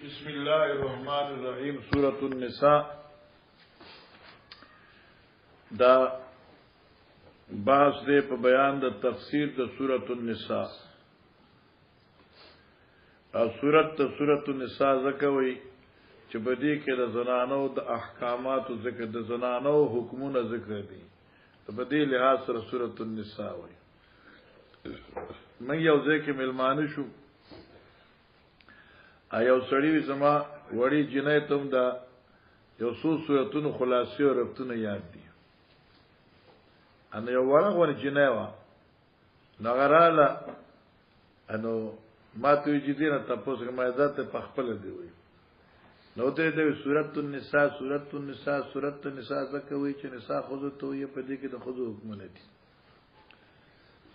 بسم الله الرحمن الرحیم سورۃ النساء دا باس دې په بیان د تفسیر د سورۃ النساء او سورۃ النساء زکوي چې بدی کې د زنانو د احکامات او ذکر د زنانو حکمونه ذکر دي بدی لحاظ سره سورۃ النساء وي من یو ځکه ملمانه شو ایو سړی زما وړي جنې تم دا یو څو سورتونو خلاصي او ربطونه یاد دي ان یو ورغه جنې وا نغراله انو ما ته جدينه تاسو کومه ذات په خپل دی وي نو ته دې سورۃ النساء زکوي چې نساء خود ته یې په دې کې د خود حکمونه دي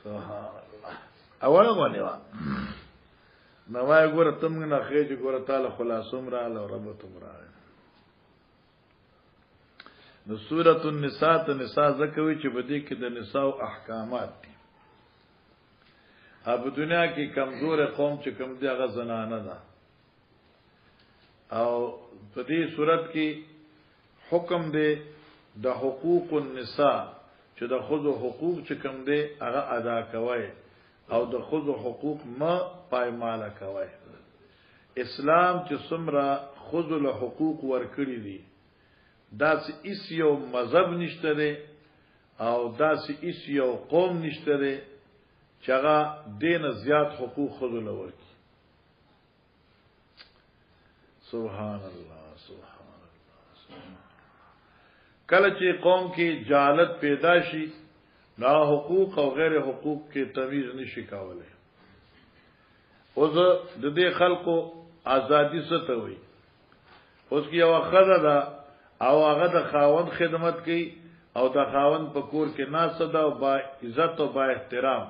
سبحان الله اوله غونې وا نو وای ګور تم نه خېج ګور تعالی خلاصوم را له ربتم را نو سورۃ النساء ته نساء زکوي چې بدی کې د نساء احکامات دي اب دنیا کې کمزور قوم چې کم دي هغه زنانه ده او په دې صورت کې حکم دی د حقوق النساء چې د خود حقوق چې کم دي هغه ادا کوي او د خود حقوق ما پایمال کوي اسلام چې څومره خود له حقوق ورکړي دي داس ایس یو مذهب نشته دی او داس ایس یو قوم نشته دی چې هغه دین زیات حقوق خود له ورکړي سبحان الله کله چې قوم کې جهالت پیدا شي نا حقوق او غیر حقوق کې تمیز نشي کولای اوس د دې خلکو ازادي څه ته وي اوس کې یو خزه ده او هغه د خاوند خدمت کوي او د خاوند په کور کې ناسده او با عزت او با احترام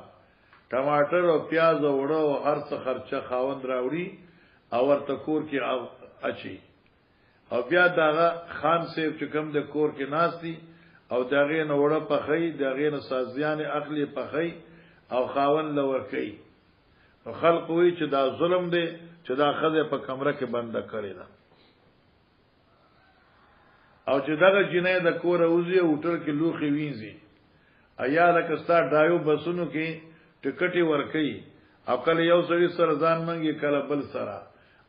ټماټر او پیاز او وړو هر څه خرچه خاوند راوړي او ورته کور کې اچي او بیا داغه خان صاحب چې کوم د کور کې ناس دي او داغه نه وړه پخې داغه نه سازيان عقلي پخې او خاون لور کوي خلق وی چې دا ظلم دی چې دا خزه په کمره کې بنده کړی دا او چې دغه جنې د کور اوزي اوټر کې لوخي وینځي ایا لکه ستا ډایو بسونو کې ټکټي ور کوي او کله یو سړي سره ځان منګي کله بل سره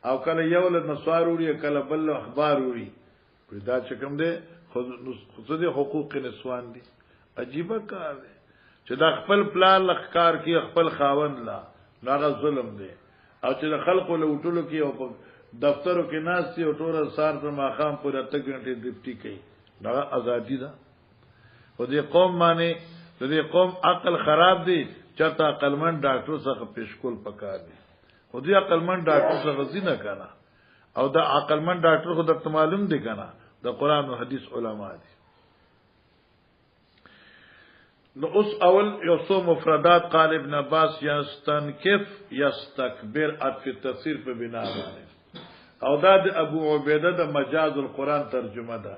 او کله یو له نسوار وړي کله بل اخبار وړي دا چې کوم دی خود حقوق نسوان دي عجیب کار دی چې دا خپل پلان لخکار کې خپل خاوند لا ناغه ظلم دی او چې د خلکو له وټلو کې او په دفترو کې ناس دي او ټول سار تر ماقام پورې 8 غنټې ډیوټي کوي دا ازادي ده خو دې قوم باندې دې قوم عقل خراب دي چرته عقلمن ډاکټر څخه پیشکول پکار دي خو دې عقلمن ډاکټر څخه زینه کنه او دا عقلمن ډاکټر خو د معلوم دي کنه د قران او حدیث علما دي نو اوس اول یو څو مفردات قال ابن عباس یستنکف یستكبر اطف تفسیر په بنا باندې او دا د ابو عبیده د مجاز القرآن ترجمه ده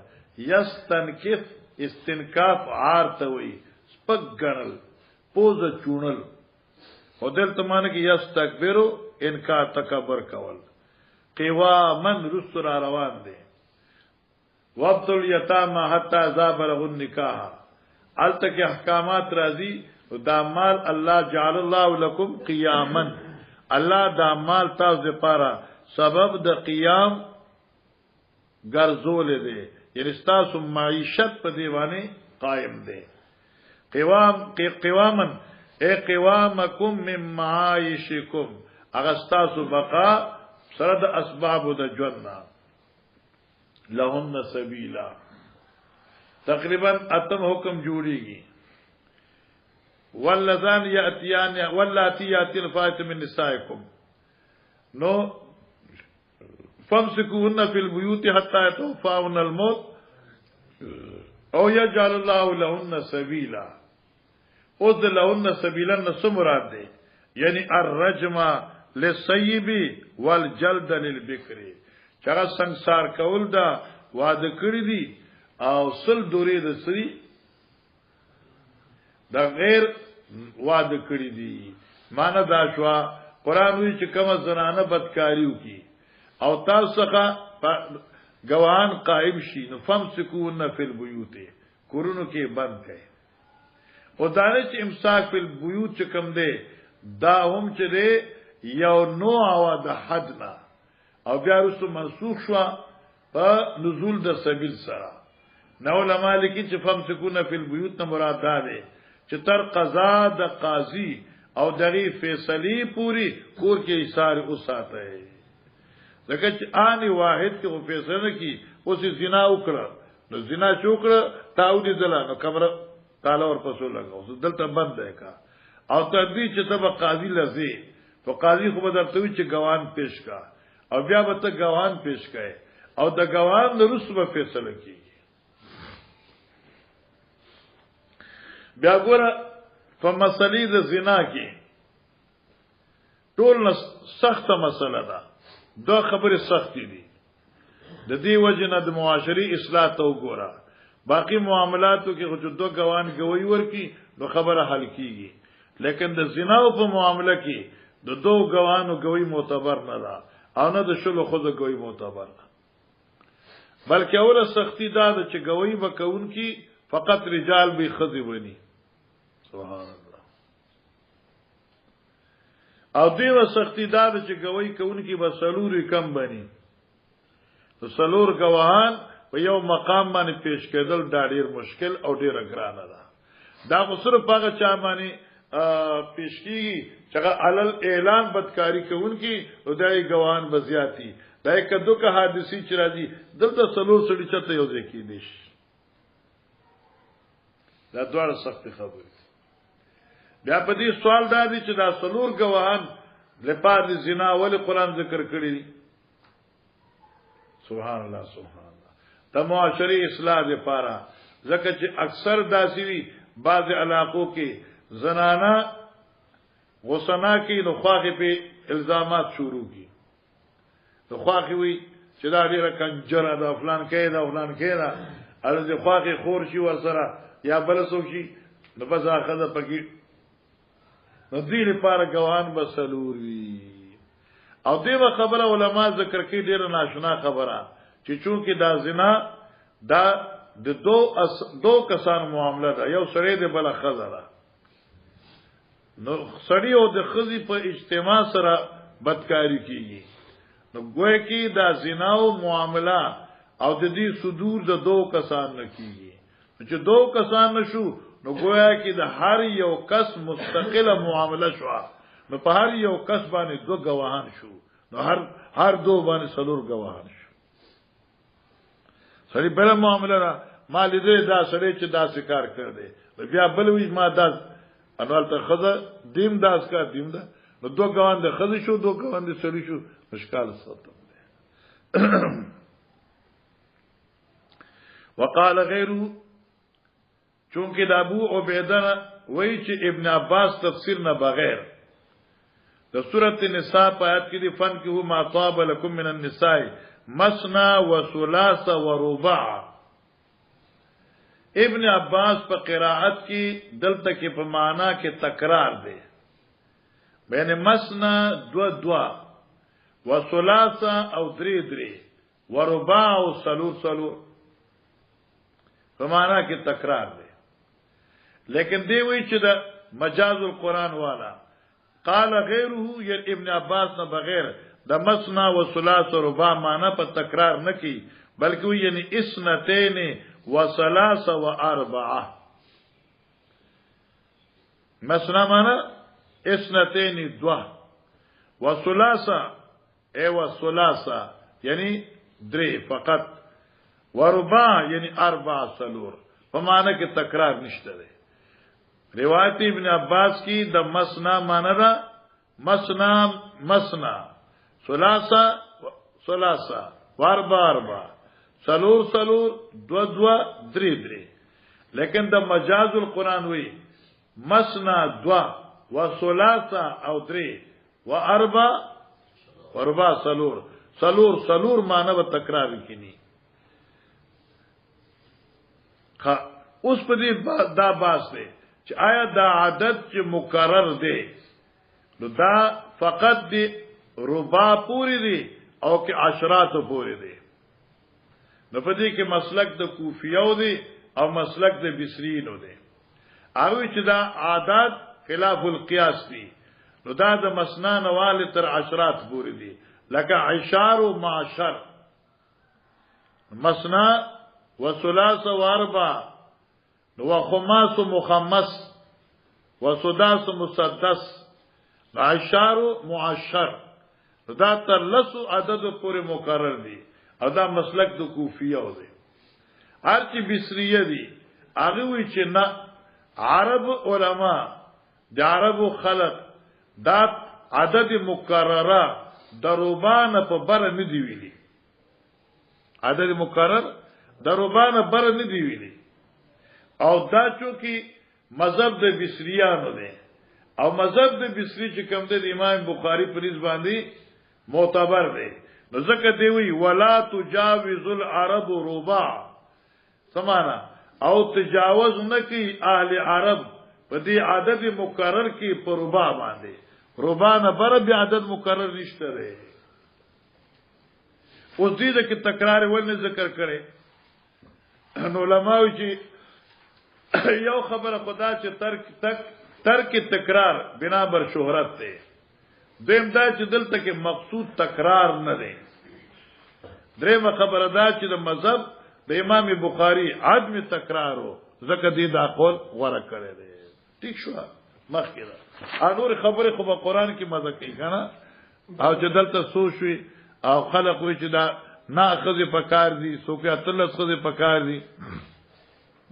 یستنکف استنکاف عارتوي سپک غنل پوز چونل او دلته معنی کې یستكبر انکار تکبر کول قوامن رسل روان دي وابتل الیتاما حتی اذا بلغوا النکاح التک احکامات راضی دا مال الله جعل الله لكم قیاما الله دا مال تاسو لپاره سبب د قیام ګرځول دي یعنی تاسو معیشت په دیوانه قائم دي قوامن ای قوامکم من معایشکم اغستاسو بقا سره د اسباب د ژوند لهن سبیلا تقریبا اتم حکم جوړیږي واللذان یاتیان واللاتی یاتین فاطمه من نسائکم نو فامسكوهن فی البیوت حتی یتوفاهن الموت او یجعل الله لهن سبیلا او د لهن سبیلا نو مراد دی یعنی الرجم للسیب والجلد للبکر چاگه سنگسار کول دا واده کړی دي او سل دوری د سری دا غیر واده کړی دي معنا دا شوا قران وی چې کوم زنانه بدکاریو کی او تاسو څخه گواهان قائم شي نو فمسكون فی البیوت کورونو کې بند کړي او دانه چې امساک فی البیوت چې کوم دی دا هم چې دی یو نو او د حدنا او بیا رسو منسوخ شو په نزول د سبیل سره نو علماء لیکي چې فمسكون فی البیوت نه مراد ده چې تر قضا د قاضی او دغه فیصله پوری کور کې ایثار اوساته لکه چې آنی واحد کې فیصله کی اوس زنا وکړه نو زنا چوکړه تاودي دلا نو کمره تاله ور پسو لګاو دلته بند دی کا او تر دې چې تب قاضي لزی تو قاضي خو به درته وي چې ګوان پیش کا او بیا به ته ګوان پیش کړي او د ګوان د رسو به فیصله کیږي بیا ګوره په مسلې د زنا کې ټول سخت مسله ده دا خبره سخت دي د دې وجنه د معاشري اصلاح ته وګوره باقی معاملاتو کې خو دو ګوان گوي ورکی نو خبره حل کیږي لیکن د زنا په معاملې کې د دو ګوانو گوي معتبر نه ده او نه د شلو خود گوي معتبر ده بلکې اوله سختی ده چې گوي وکون کی فقط رجال به خذ ونی سبحان الله او دیو سختی داد چې گوی کوونکی به سلوري کم بني تو سلور گواهان په یو مقام باندې پیش کېدل دا ډیر مشکل او ډیر ګرانه ده دا خو صرف هغه چا باندې پیش کیږي چې علل اعلان بدکاری کوونکی او دای گواهان بزیاتی دا کدو که حادثي چې راځي دلته سلور سړي چته یو ځکې دي دا ډول سخت خبره بیا په دې سوال دا دی چې دا سلور گواهان لپاره زنا ول قرآن ذکر کړی دي سبحان الله سبحان الله د معاشري اصلاح لپاره ځکه چې اکثر داسي وي بعض علاقو کې زنانا غسنا کې نو خواخي په الزامات شروع کی نو خواخي وي چې دا ډیره کنجره دا فلان کې دا فلان کې دا الزه خواخي خور شي ور سره یا بل څوک شي نو بس اخذ پکې نو دې لپاره ګوان بسلور وی او دیو خبره علما ذکر کوي ډیر ناشنا خبره چې چونکه دا زنا دا د دو کسان معامله ده یو سړی دی بل خزره نو سړی او د خزي په اجتماع سره بدکاری کیږي نو ګویا کې دا زنا او معامله او د دې صدور د دو کسان نه کیږي چې دو کسان نشو نو گویا کې د هر یو کس مستقله معامله شو نو په هر یو کس باندې دو گواهان شو نو هر دو باندې سلور گواهان شو سړي بل معامله را مال دې دا سړي چې دا کار کړ دې بیا بل وی ما دا انوال ته خزه دیم داس کا دیم دا نو دو گواهان د خزه شو دو گواهان د سړي شو مشکل ستم وقال غیره چونکه د ابو عبیده وای چې ابن عباس تفسیر نه بغیر د سورته نساء آیات کې دی فن کې هو ما طاب لكم من النساء مثنى وثلاث ورباع ابن عباس په قراءت کې دلته کې په معنا کې تکرار دی بین مثنى دو دو وثلاث او درې درې ورباع او سلور په معنا کې تکرار دی لیکن دی وی چې د مجاز القرآن والا قال غیره ی ابن عباس نه بغیر د مثنا و ثلاث و رباع معنا په تکرار نه کی بلکې یعنی اسنتین و ثلاث و اربعه مثنا معنا اسنتین دو و ثلاث ای و ثلاث یعنی درې فقط و رباع یعنی اربع سلور په معنا کې تکرار نشته دی روایت ابن عباس کی د مسنا مانا دا مسنا ثلاثه واربع سلور دو درې لیکن د مجاز القرآن وی مسنا دو و ثلاثه او درې و اربع سلور مانا و تکرار کینی اوس په دې دا باس دی چې آیا دا عادت چې مکرر دی نو دا فقط دی ربا پوری دی او کې عشرات پورې دی. نو په دې کې مسلک د کوفیو دی او مسلک د بصریینو دی. هغه چې دا عادت خلاف القياس دي، نو دا د مسنا نواله تر عشرات پورې دي، لکه عشار و معشر، مسنا و ثلاث و اربع، و خماس و مخمس و سداس و مسدس، عشار و معشر، دا تر لسو عدد پورې مقرر دي او دا مسلک د کوفیه دی. هر چې بصریه دي هغه وی چې نه، عرب علما د عربو خلق دا عدد مکرره دروبان په بر نه دی ویلي، عدد مکرر دروبان بر نه دی ویلي، او دا چونکی مذهب د بصریانو دی او مذهب د بصری چې کوم د امام بخاری په نسبت باندې معتبر دی. نو ځکه دی وی ولا تجاوز العرب ربع، سمانا او تجاوز نکی اهل عرب په دې عدد مکرر کې پر ربع باندې، ربع نه بر به عدد مکرر نشته دی. اوس دې کې تکرار ولنه ذکر کړي. نو علماء چې یو خبره خدا چې ترک تکرار بنا بر شهرت دی، دیم دا چې دلته کې مقصود تکرار نه دی. دریم خبره دا چې د مذهب د امام بخاری عدم تکرارو زکه دې دا قول غوړه کړی دی. ٹھیک شو مخکې دا انور خبره خو په قران کې مزه کوي کنه، او چې دلته سوچوي او خلق وي چې دا نه خزه پکار دي، سوکه اتلس خزه پکار دي.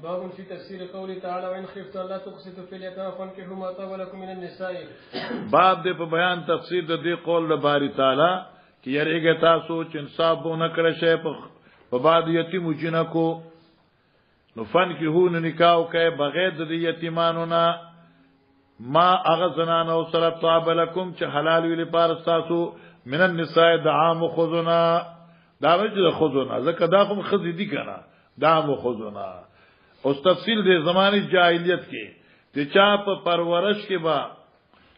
باب في تفسير قوله تعالى وان خفتم لا تقسطوا في اليتامى فانكحوا ما طاب لكم من النساء. باب دې په بیان تفسیر د دې قول د باری تعالی چې یریږي تاسو چې انصاف نه کړی شي په بعد یتیم جنکو، نو فانکحوا نکاح کوي بغیر د یتیمانو نه، ما اغزنان او سره طاب لكم چې حلال ویل پار تاسو من النساء دعام خذنا، دا وجه خذنا ځکه دا کوم خذ دي کنه، دعام خذنا. اوس تفصیل د زمانه جاهلیت کې چې چا په پرورش کې با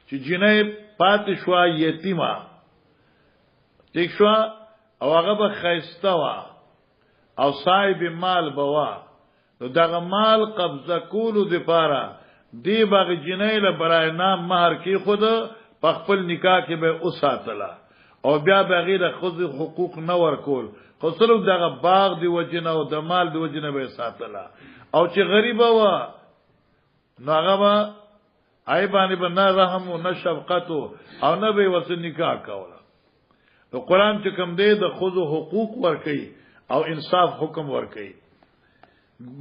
چې جنې پاتې شو یتیمه، ټیک شو، او هغه به خیسته وا او صاحب مال بوا، نو دغه مال قبضه کولو د پاره دی باغ جنې له برای نام مہر کې خود په خپل نکاح کې به اوساتله او بیا بغیر خود حقوق نه ورکول، خو صرف دغه باغ دی وجنه او د مال دی وجنه به ساتله. او چې غریب وا نو هغه با آی باندې به نه رحم او نه شفقت او نه به وس نکاح کوله. نو قران چې کوم دی د خود حقوق ورکي او انصاف حکم ورکي.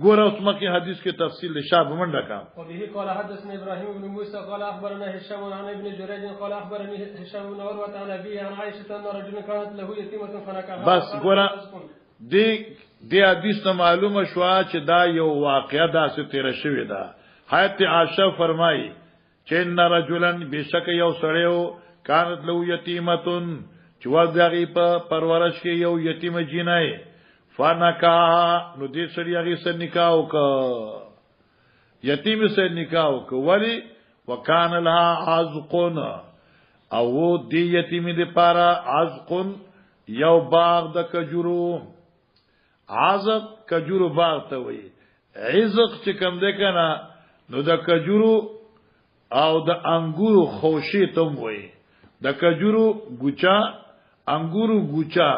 ګور اوس مکه حدیث کې تفصیل شاب منډه کا. او به قال حدثنا ابراهيم بن موسى قال اخبرنا هشام عن ابن جريج قال اخبرني هشام بن عروه عن ابي عن عائشه ان رجلا كانت له يتيمه فنكحها. بس ګور دی حدیث ته معلومه شو چې دا یو واقعه داسې تیر شوې ده. حضرت عائشہ فرمایي چې ان رجلا بشک یو سړیو كانت له یتیمه چې وځي په پرورش کې یو یتیم جنای، فنکاح نو دې سړی هغه سره نکاح وکړ، یتیم سره نکاح وکړ، ولی وکان لها عزقون، او دې یتیم دې پارا عزقون یو باغ د کجورو، عزق کجورو باغ ته وایي، عزق چې کوم ده کنه نو د کجورو او د انګورو خوشي تم وایي، د کجورو ګوچا انګورو ګوچا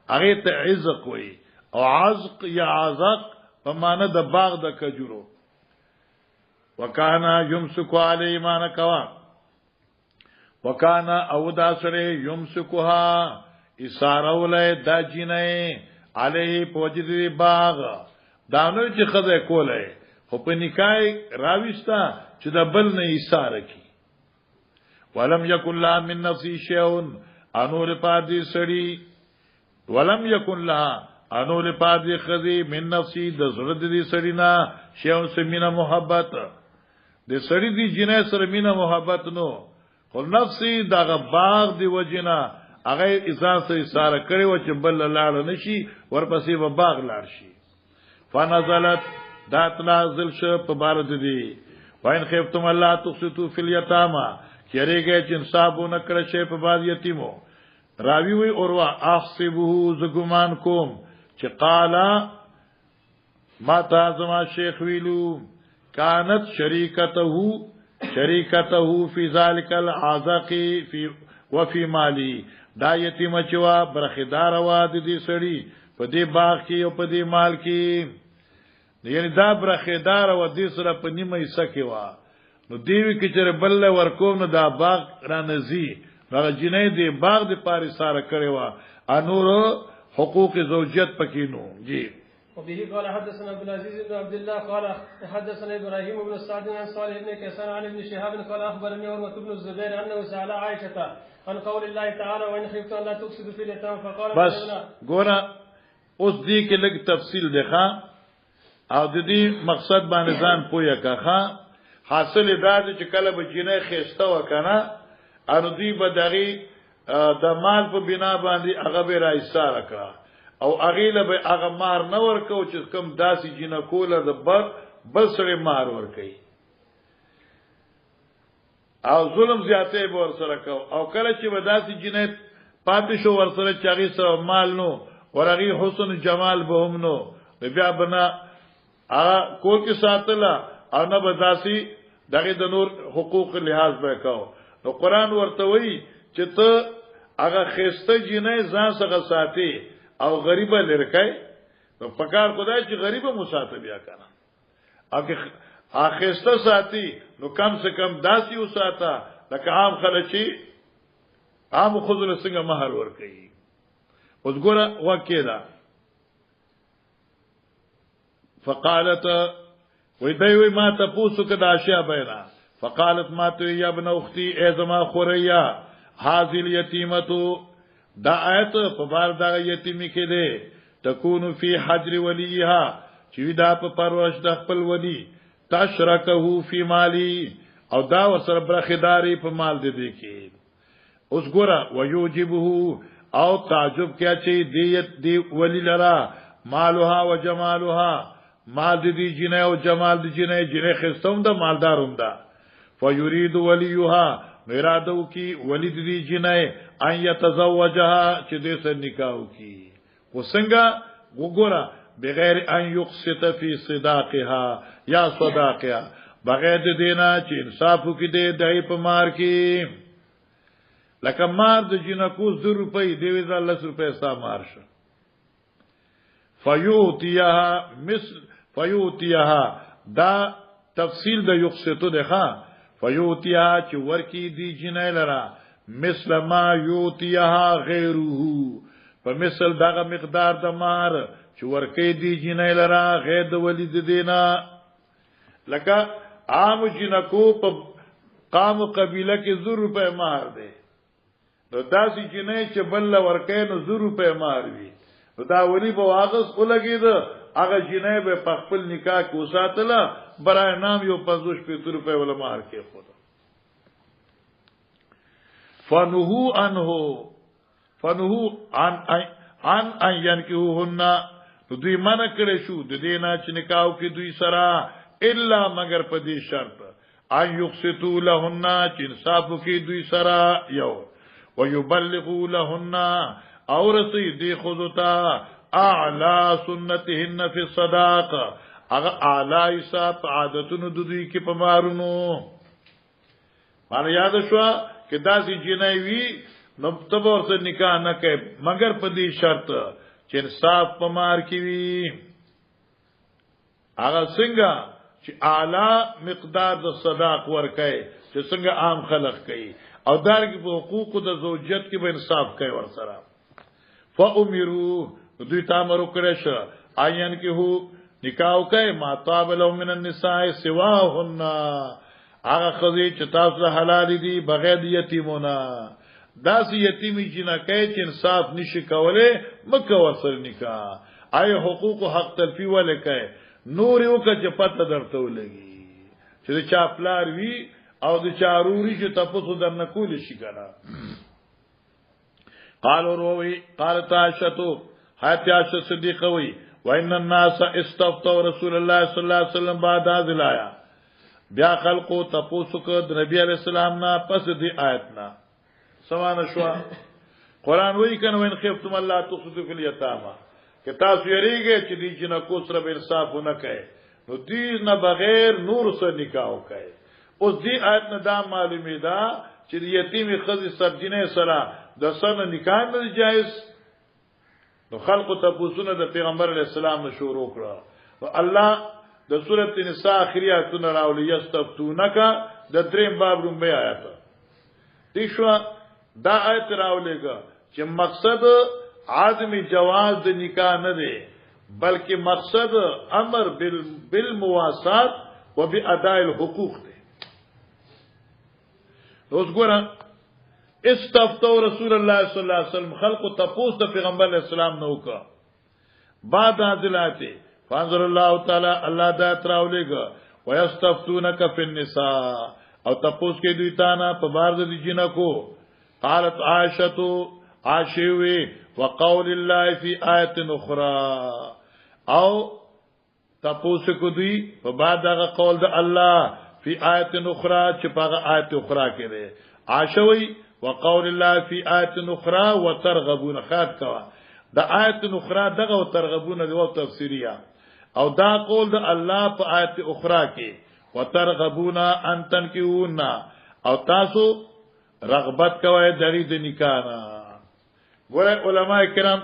هغه ته عزق وایي، او عزق یا عزق په معنی د باغ د کجورو. وکانا یمسکو علی ایمان کوا، وکانا او دا سره یمسکوها اسارولای دا جنې علیه پوجد باغ، دانو چې خدای کولای خو په نکای راويستا چې د بل نه ایثار کی. ولم یکن لها من نفسی شیء، انور پادی سړی، ولم یکن لها انور پادی خذی من نفسی د زړه دې سړی نه شیء سمینا محبت، د سړی دی جنې سره مینا محبت نو، خو نفسی دغه باغ دی وجنا هغه انسان سره ایثار کړي و چې بل لاړ نشي ورپسې به باغ لاړ شي. فنزلت دات نازل ش په بار دي وین خفتم الله تقسطوا فی الیتامى، چریږي چې انصاف نه کړی شي په بعد یتیمو، راوی وی اوروا احسبه زګمان کوم چې قالا ما تازما شیخ ویلو كانت شریکته فی ذلک العزق فی وفي مالی دا یتیم چوا برخدار وا د دې سړی په دې باغ کې او په دې مال کې یعنی دا برخدار وا دې سره په نیمه حصہ کې وا نو دیوی کې چې بل ورکوم نو دا باغ را نزي هغه جنې دې باغ د پاره ساره کړي وا انور حقوق زوجیت پکې نو جی. وبه قال حدثنا عبد العزيز بن عبد الله قال حدثنا ابراهيم بن سعد عن صالح بن كيسان عن ابن شهاب قال اخبرني عروة بن الزبير انه سال عائشة عن قول الله تعالى وان خفتم ان لا تفسدوا في اليتامى فقال بس ګوره اوس دې کې لږ تفصیل ده او د دې مقصد باندې ځان پوهه کاخه حاصل دا چې کله به جنې خېسته وکنه ان دوی به دغه د مال په بنا باندې هغه به راځه کړه او اغیله به هغه مار نه ورکو چې کوم داسې جنہ کوله د بل سره مار ورکي او ظلم زیاته به ور سره کو او کله چې وداسې جنہ پاتې شو ور سره چاغي سره مال نو ورغي حسن جمال به هم نو بیا بنا کول کې ساتله او نه بداسي دغه د نور حقوق لحاظ به کو نو قران ورته وی چې ته هغه خسته جنہ ځان څخه ساتي او غریبه لرکای نو پکار خدای چې غریبه مساتبیا کنه او که اخسته ساتي نو کم سے کم داسي وساته لکه عام خلچی عام خذل څنګه مہر ور کوي اوس ګوره وکیدا فقالت وی ما تپوسو کدا اشیاء بینا فقالت ما تو یا ابن اختی ای زما خوریا حاصل یتیمتو دا آیت په بار دا یتیمی کې ده تکونو فی حجر ولیها چې دا په پرورش د خپل ولی تشرکه فی مالی او دا وسره برخداری په مال دې کې اوس ګوره ويوجبه او تعجب کیا چې دیت دی ولی لرا مالها و جمالها مال دې جنې او جمال دې جنې خستوم د مالداروم دا فیرید ولیها مرادو کی ولی دې جنې ان يتزوجها چې دې سره نکاح وکي وسنګه وګوره بغیر ان يقسط فی صداقها یا صداقها بغیر دینا چې انصاف وکي دې دای په مار کې لکه مار د جنکو 100 روپۍ دی وی 10 روپۍ سا مارشه فیوتیها دا تفصیل د یقسطو ده فیوتیها چې ورکی دی جنې لرا مثل ما یوتیها غیره په مثل دغه مقدار د مار چې ورکی دی جنې لرا غیر د ولید دینا لکه عام جنکو په قام قبیله کې 100 روپۍ مہر دی نو داسې جنې چې بل ورکی نو 100 روپۍ مہر وي نو دا ولی په واغس ولګید هغه جنې به په خپل نکاح کې وساتله برای نام یو 50 روپۍ ولا مہر کې خود فنهو عن ان ينكحوهن دوی منع کړي شو د دې نه چې نکاح کې دوی سره الا مگر په دې شرط ان يقسطوا لهن چې انصاف کې دوی سره یو ويبلغوا لهن او رسي دي خذتا اعلى سنتهن في الصداق هغه اعلی صاحب عادتونو د دوی کې په مارونو باندې یاد شو کہ داسی جنوی نو تب اور سے نکاح نہ کہ مگر پدی شرط چې انصاف پمار کی وی هغه څنګه چې اعلی مقدار د صداق ورکای چې څنګه عام خلق کوي او دارګي په حقوق د زوجیت کې به انصاف کوي ور سره فامروا دوی تامر وکړه ش عین کې هو نکاح کوي ما طاب له من النساء سواهن هغه خزي چې تاسو حلال دي بغیر یتیمونه داس یتیمی جنا کوي چې انصاف نشي کوله مکه وسر نکاح آی حقوق او حق تلفی ولکه نور یو که پته درته ولګي چې چا پلار وی او د چاروري چې تاسو درنه کول شي کنه قالو روي قالت عائشة حتى عائشة صدیقه وی وان الناس استفتوا رسول الله صلی الله علیه وسلم بعد هذه الايه بیا خلقو تاسو کو د نبی علیہ السلام نه پس دی آیت نه سوانه شو قران وایي کنه وین خفتم الله تقسطوا فی الیتامى که تاسو یریږئ چې دې جنکو سره به انصاف نه کوي نو دې نه بغیر نور سره نکاح کوي. اوس دې آیت نه دا معلومه ده چې یتیمه خزي سرجنه سره د سره نکاح نه جایز. نو خلق ته پوښتنه د پیغمبر علی السلام نه شروع کړه او الله د سورۃ النساء اخری آیتونه راولي یستفتونک د دریم باب رومبه آیت دي شو دا آیت راولېګه چې مقصد عدم جواز د نکاح نه دی بلکې مقصد امر بالمواسات وباداء الحقوق دی. اوس ګورم استفتو رسول الله صلی الله علیه وسلم خلق تپوس د پیغمبر علیہ السلام نو کا بعد حاضراته فانظر الله تعالی الله دا تراولېګه ويستفتونک فی النساء او تپوس کې دوی تانا په بار د جنکو قالت عائشة عاشوي وقول الله في آية أخرى او تپوس کو دوی په بعد هغه قول د الله فی آیت اخرى چې په آیت اخرى کې ده عاشوي وقول الله فی آیت اخرى وترغبون خاط کوا د آیت اخرى دغه وترغبون دی او تفسیریه او دا قول د الله په آیت اخرى کې وترغبون ان تنکحون او تاسو رغبت کوي دغه د نکاح نه. ګوره علما کرام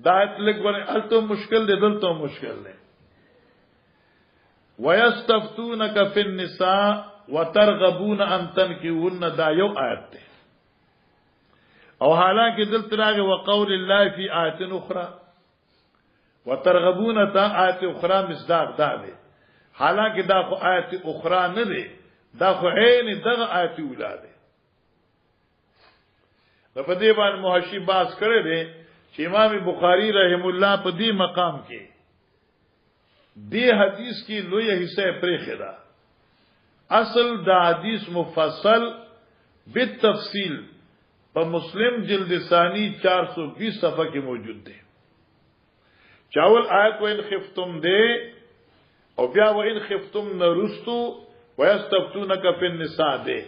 دا آیت لګ ګوره الته مشکل دی دلته مشکل دی. ويستفتونك في النساء وترغبون ان تنكحون دا یو آیت ده او حالانکه دلته راغی وقول الله في آیت اخرى وترغبون تا آیت اخرى مصداق دا ده حالانکه دا خو آیت اخرى نه ده دا خو عین دغه آیت اولاده. په دې باندې محشی باز کړی دی چې امام بخاری رحم الله په دې مقام کې دی حدیث کی لوی حصہ پریخه دا اصل دا حدیث مفصل بالتفصیل په مسلم جلد ثانی 420 صفحه کې موجود دی. چاول آیت وان خفتم دے او بیا وان خفتم نرستو ويستفتونك في النساء دے.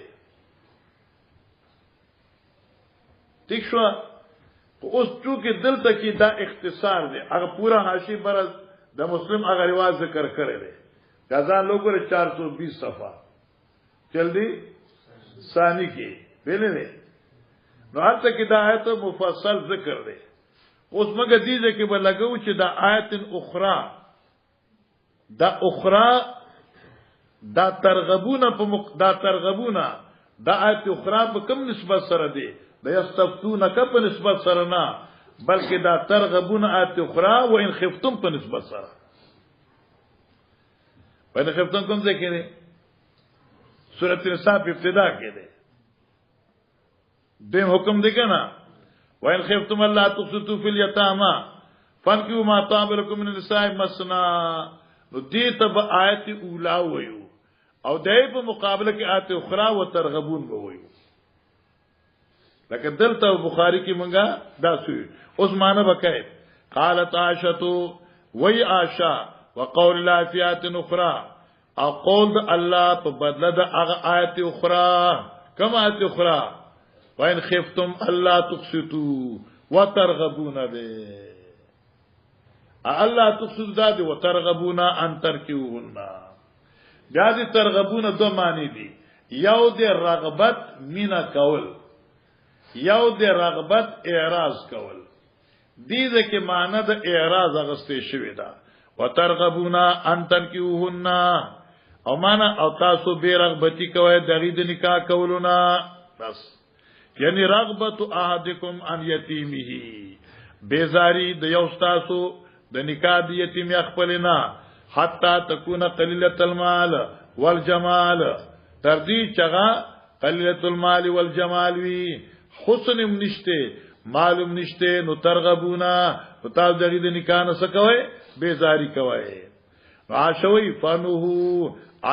ٹھیک شو اوس چونکه دلته کې دا اختصار دی هغه پورا حاشیه برز د مسلم هغه رواج ذکر کړی دی غزا لوګره 420 صفحه جلدی ثانی کې ویلې نه نو هلته کې دا آیت مفصل ذکر دی. اوس موږ دې ځکه به لګو چې دا آیت اخرى دا اخرى دا ترغبونه په دا ترغبونه دا آیت اخرى په کوم نسبت سره دی دا یستفتونک په نسبت سره نه بلکې دا ترغبون آیت اخرى وان خفتم په نسبت سره وان خفتم کوم ځای کې دی سورۃ النساء په ابتدا کې دی دیم حکم دی کنه وان خفتم الله تقسطوا فی الیتامى فانکحوا ما طاب لكم من النساء مثنى نو دې ته به آیت اولا وایو او دای په مقابله کې آیت اخرى وترغبون به وایو لکه دلته بخاری کې مونږه دا سوی اوس معنی وکړي قالت عائشة وی عائشہ وقول الله فی آیت اخرى او قول الله په بدله د هغه آیت اخرى کوم آیت اخرى وان خفتم الله تقسطوا وترغبون به الله تقسطوا ذات وترغبون ان ترکوهن بیا دې ترغبون دو معنی دي یو دې رغبت مینا کول یو د رغبت اعراض کول دې ځکه معنی د اعراض اغستې شوی دا وترغبونا ان تنکحوهن او معنی او تاسو به رغبتی کوي دغې د نکاح کولونه بس یعنی رغبت احدکم ان یتیمه بیزاری د یو تاسو د نکاح د یتیم خپلنا حتا تكون قلیلة المال والجمال تر دې چغه قلیلة المال والجمال وی حسن نشته معلوم نشته نو ترغبونا پتا دغه د نکاح نه سکوي بیزاری کوي عاشوی فنه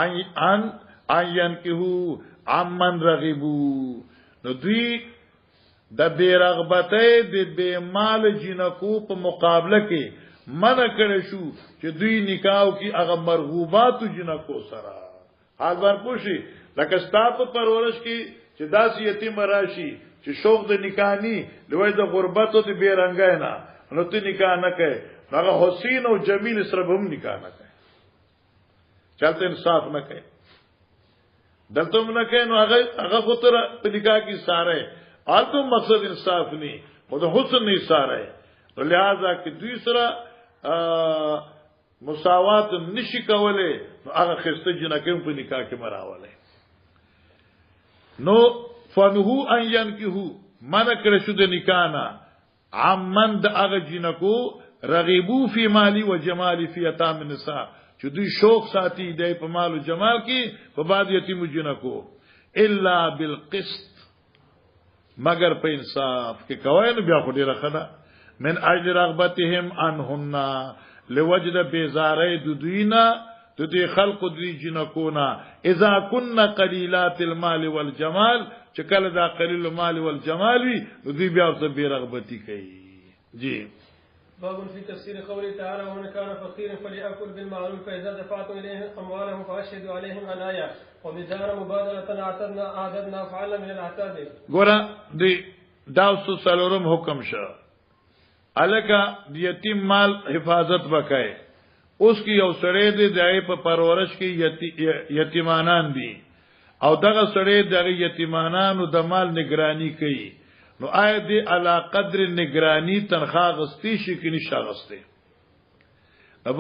ان ينكحوا عمن رغبوا نو دوی د بیرغبته د بے مال جنکو په مقابله کې منع کړی شو چې دوی نکاح کی هغه مرغوبات جنکو سره حال بار پوشي لکه ستاپ پرورش کې چې داس یتیم راشي چې شوق د نکاح ني لوی د غربت او د بیرنګای نه نو ته نکاح نه کوي هغه حسین او جمیل سره هم نکاح نه کوي چلته انصاف نه کوي دلته نه کوي نو هغه خطر په نکاح کې ساره آلته مقصد انصاف ني خو د حسن نه ساره لہذا کې دوی سره مساوات نشي کوله هغه خسته جنکه په نکاح کې مراوله نو فنهو ان ينكحو من کړه شو د نکاح نه عمن د هغه جنکو رغبو فی مالی و جمالی فی یتام النساء چې دوی شوق ساتي د په مال او جمال کې په بعد یتیم جنکو الا بالقسط مگر په انصاف کې کوي نو بیا خو ډیره خدا من اجل رغبتهم عنهن لوجد بیزاری دوینا تو دی خلق دی جنکونا اذا كن قلیلات المال والجمال چکل دا قلیل المال والجمال وی دوی بیا ورته بے رغبتی کوي جی باب في تفسير قوله تعالى ومن كان فقيرا فليأكل بالمعروف فإذا دفعتم إليهم أموالهم فأشهدوا عليهم الآية وبدار مبادرة أعددنا فعلا من الأعتاد ګورا دی داوسو سلورم حکم شو الکا یتیم مال حفاظت وکای اوس کی یو سړی دی دای په پرورش کې یتیمانان دي او دغه سړی دغه یتیمانانو د مال نگرانی کوي نو آیا دی علا قدر نگرانی تنخواه غستی شي کې نشه غسته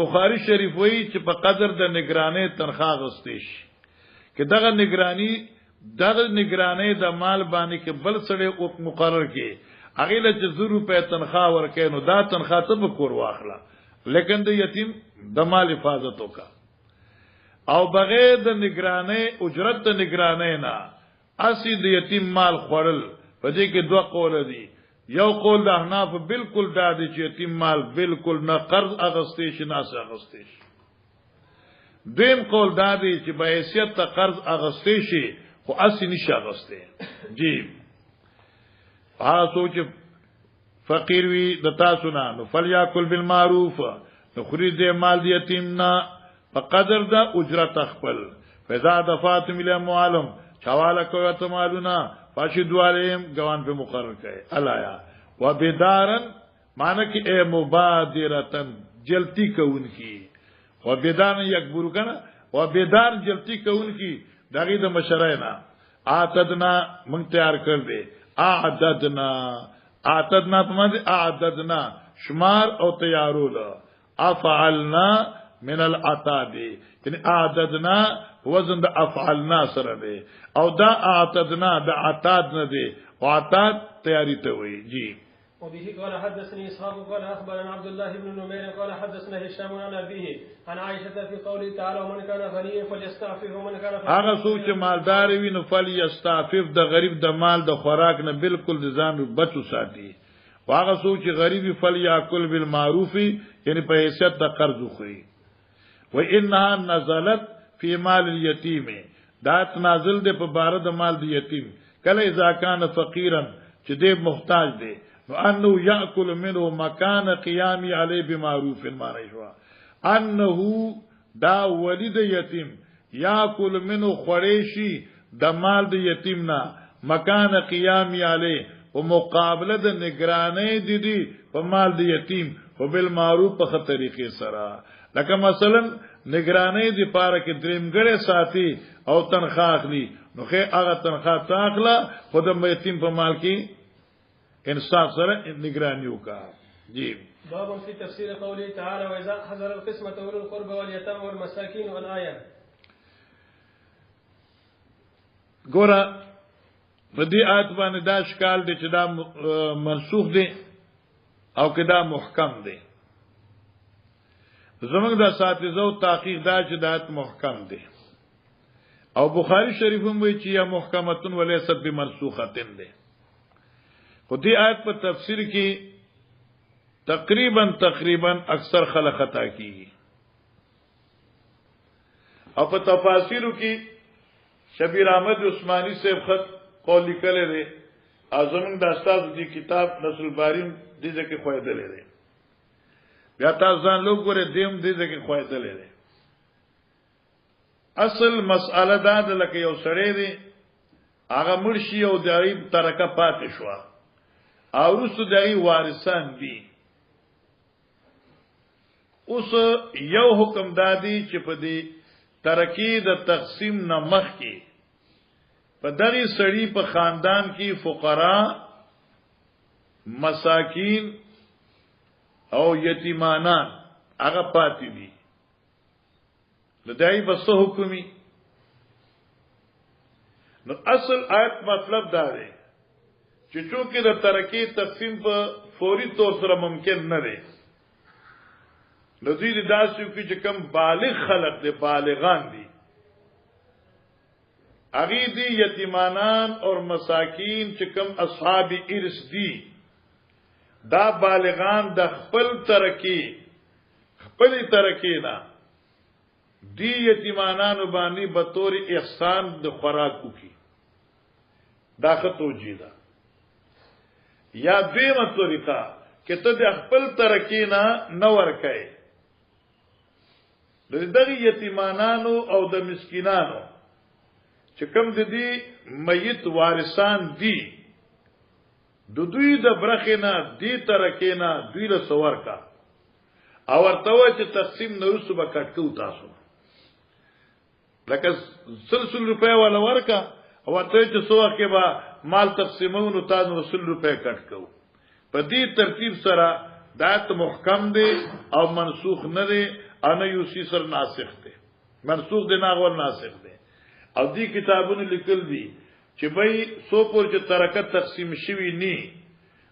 بخاری شریف وایي چې په قدر د نگرانی تنخواه غستی شي کې دغه نگرانی د مال باندې کې بل سړی او مقرر کې هغه له 100 روپے تنخواه ورکې نو دا تنخواه ته به کور واخله لیکن د یتیم د مال حفاظت وکا او بغیر د نگرانی اجرت د نگرانی نه اسی د یتیم مال خورل په دې کې دوه قول دي یو قول د احناف بالکل دا دي چې یتیم مال بالکل نه قرض اغستې شي نه اغستې شي دیم قول دا دي چې به حیثیت ته قرض اغستې شي خو اسی نشه اغستې جی سوچ فقیر وی د تاسو نه نو فلیاکل بالمعروف نو خرید مال دی یتیمنا په قدر د اجرت خپل فزا دفعت مل معلوم چواله کوي ته مالونه فاشدوا علیهم گوان په مقرر کړي الایا وبدارن معنی کې اے مبادرتن جلتی کوونکی وبدارن یکبر کنه وبدار جلتی کوونکی دغه د مشراینا اعتدنا مونږ تیار کړ دې اعتدنا پمانده اعددنا شمار او تیارول افعلنا من العتاد یعنی اعددنا وزن د افعلنا سره دی او دا اعتدنا د عتاد نه دی او عتاد تیاری ته وی جی وبه قال حدثني اسحاق قال اخبرنا عبد الله بن نمير قال حدثنا هشام عن ابيه عن عائشه في قوله تعالى ومن كان غنيا فليستعفف ومن كان هغه سوچ مالدار وي نو فليستعفف د غریب د مال د خوراک نه بالکل د ځان بچو ساتي هغه سوچ غریبي فلياكل بالمعروف یعنی په حیثیت د قرض خوري و انها نزلت في مال اليتيم دات نازل ده په بار د مال د یتیم کله اذا كان فقيرا چې دې محتاج دی نو انه یاکل منه مکان قیامی علی بمعروف معنی شو انه دا ولید یتیم یاکل منه خریشی د مال د یتیم نه مکان قیامی علی او مقابله د نگرانی دي په مال د یتیم او بالمعروف په طریقې سره لکه مثلا نگرانی دی پاره کې درېمګړې ساتي او تنخواه اخلي نو خې هغه تنخواه تاخله خود یتیم په مال کې انصاف سره نگرانی وکا جی باب في تفسير قوله تعالى واذا حضر القسمه اولو القربى واليتامى والمساكين والايه ګورا په دې آیت باندې دا اشکال دي چې دا منسوخ دي او کې دا محکم دي زمونږ د اساتذو تحقیق دا چې دا آیت محکم دي او بخاری شریف هم وایي چې یا محکمتون ولیست بمنسوختن دي خو دې آیت په تفسیر کې تقریبا اکثر خلک خطا کیږي او په تفاسیرو کې شبیر احمد عثماني صاحب خط قول لیکل لري اعظم د استاد دی کتاب نصر الباری دې ځکه خوایده لري بیا تاسو ځان لوګ ګوره دیم دې ځکه خوایده لري اصل مسأله دا ده لکه یو سړی دی هغه مرشي او دغه ترکه پاتې شو او رسو دغه وارثان دي اوس یو حکم دادی چې په دې ترکی د تقسیم نه مخ کې په دغه سړی په خاندان کې فقرا مساکین او یتیمانان هغه پاتې دي د دای بس حکمي نو اصل آیت مطلب دا دی چې چونکه د ترکی تقسیم په فوري طور سره ممکن نه دی نو دوی داسې چې کم بالغ خلق دي بالغان دي اغي دي یتیمانان اور مساکین چې کم اصحاب ارث دي دا بالغان د خپل ترکی نه دی یتیمانانو باندې به طور احسان د خوراکو کی دا خطوجی دا یا دیمه طریقه چې ته د خپل ترکی نه ورکای دغه یتیمانانو او د مسکینانو چې کوم د دې میت وارثان دي د دوی د برخینه دی ترکینا دوی له سوار کا او ورته چې تقسیم نورسو به کټکو تاسو لکه سلسل روپے والا ورکا او ورته چې سوه کې به مال تقسیمونو تاسو رسول روپے کټکو په دې ترتیب سره دات محکم دی او منسوخ نه دی انا یوسی سر ناسخ دی منسوخ دی ناغور ناسخ دی او دی کتابونه لیکل دي چې بای سو پور چې ترکت تقسیم شوی نی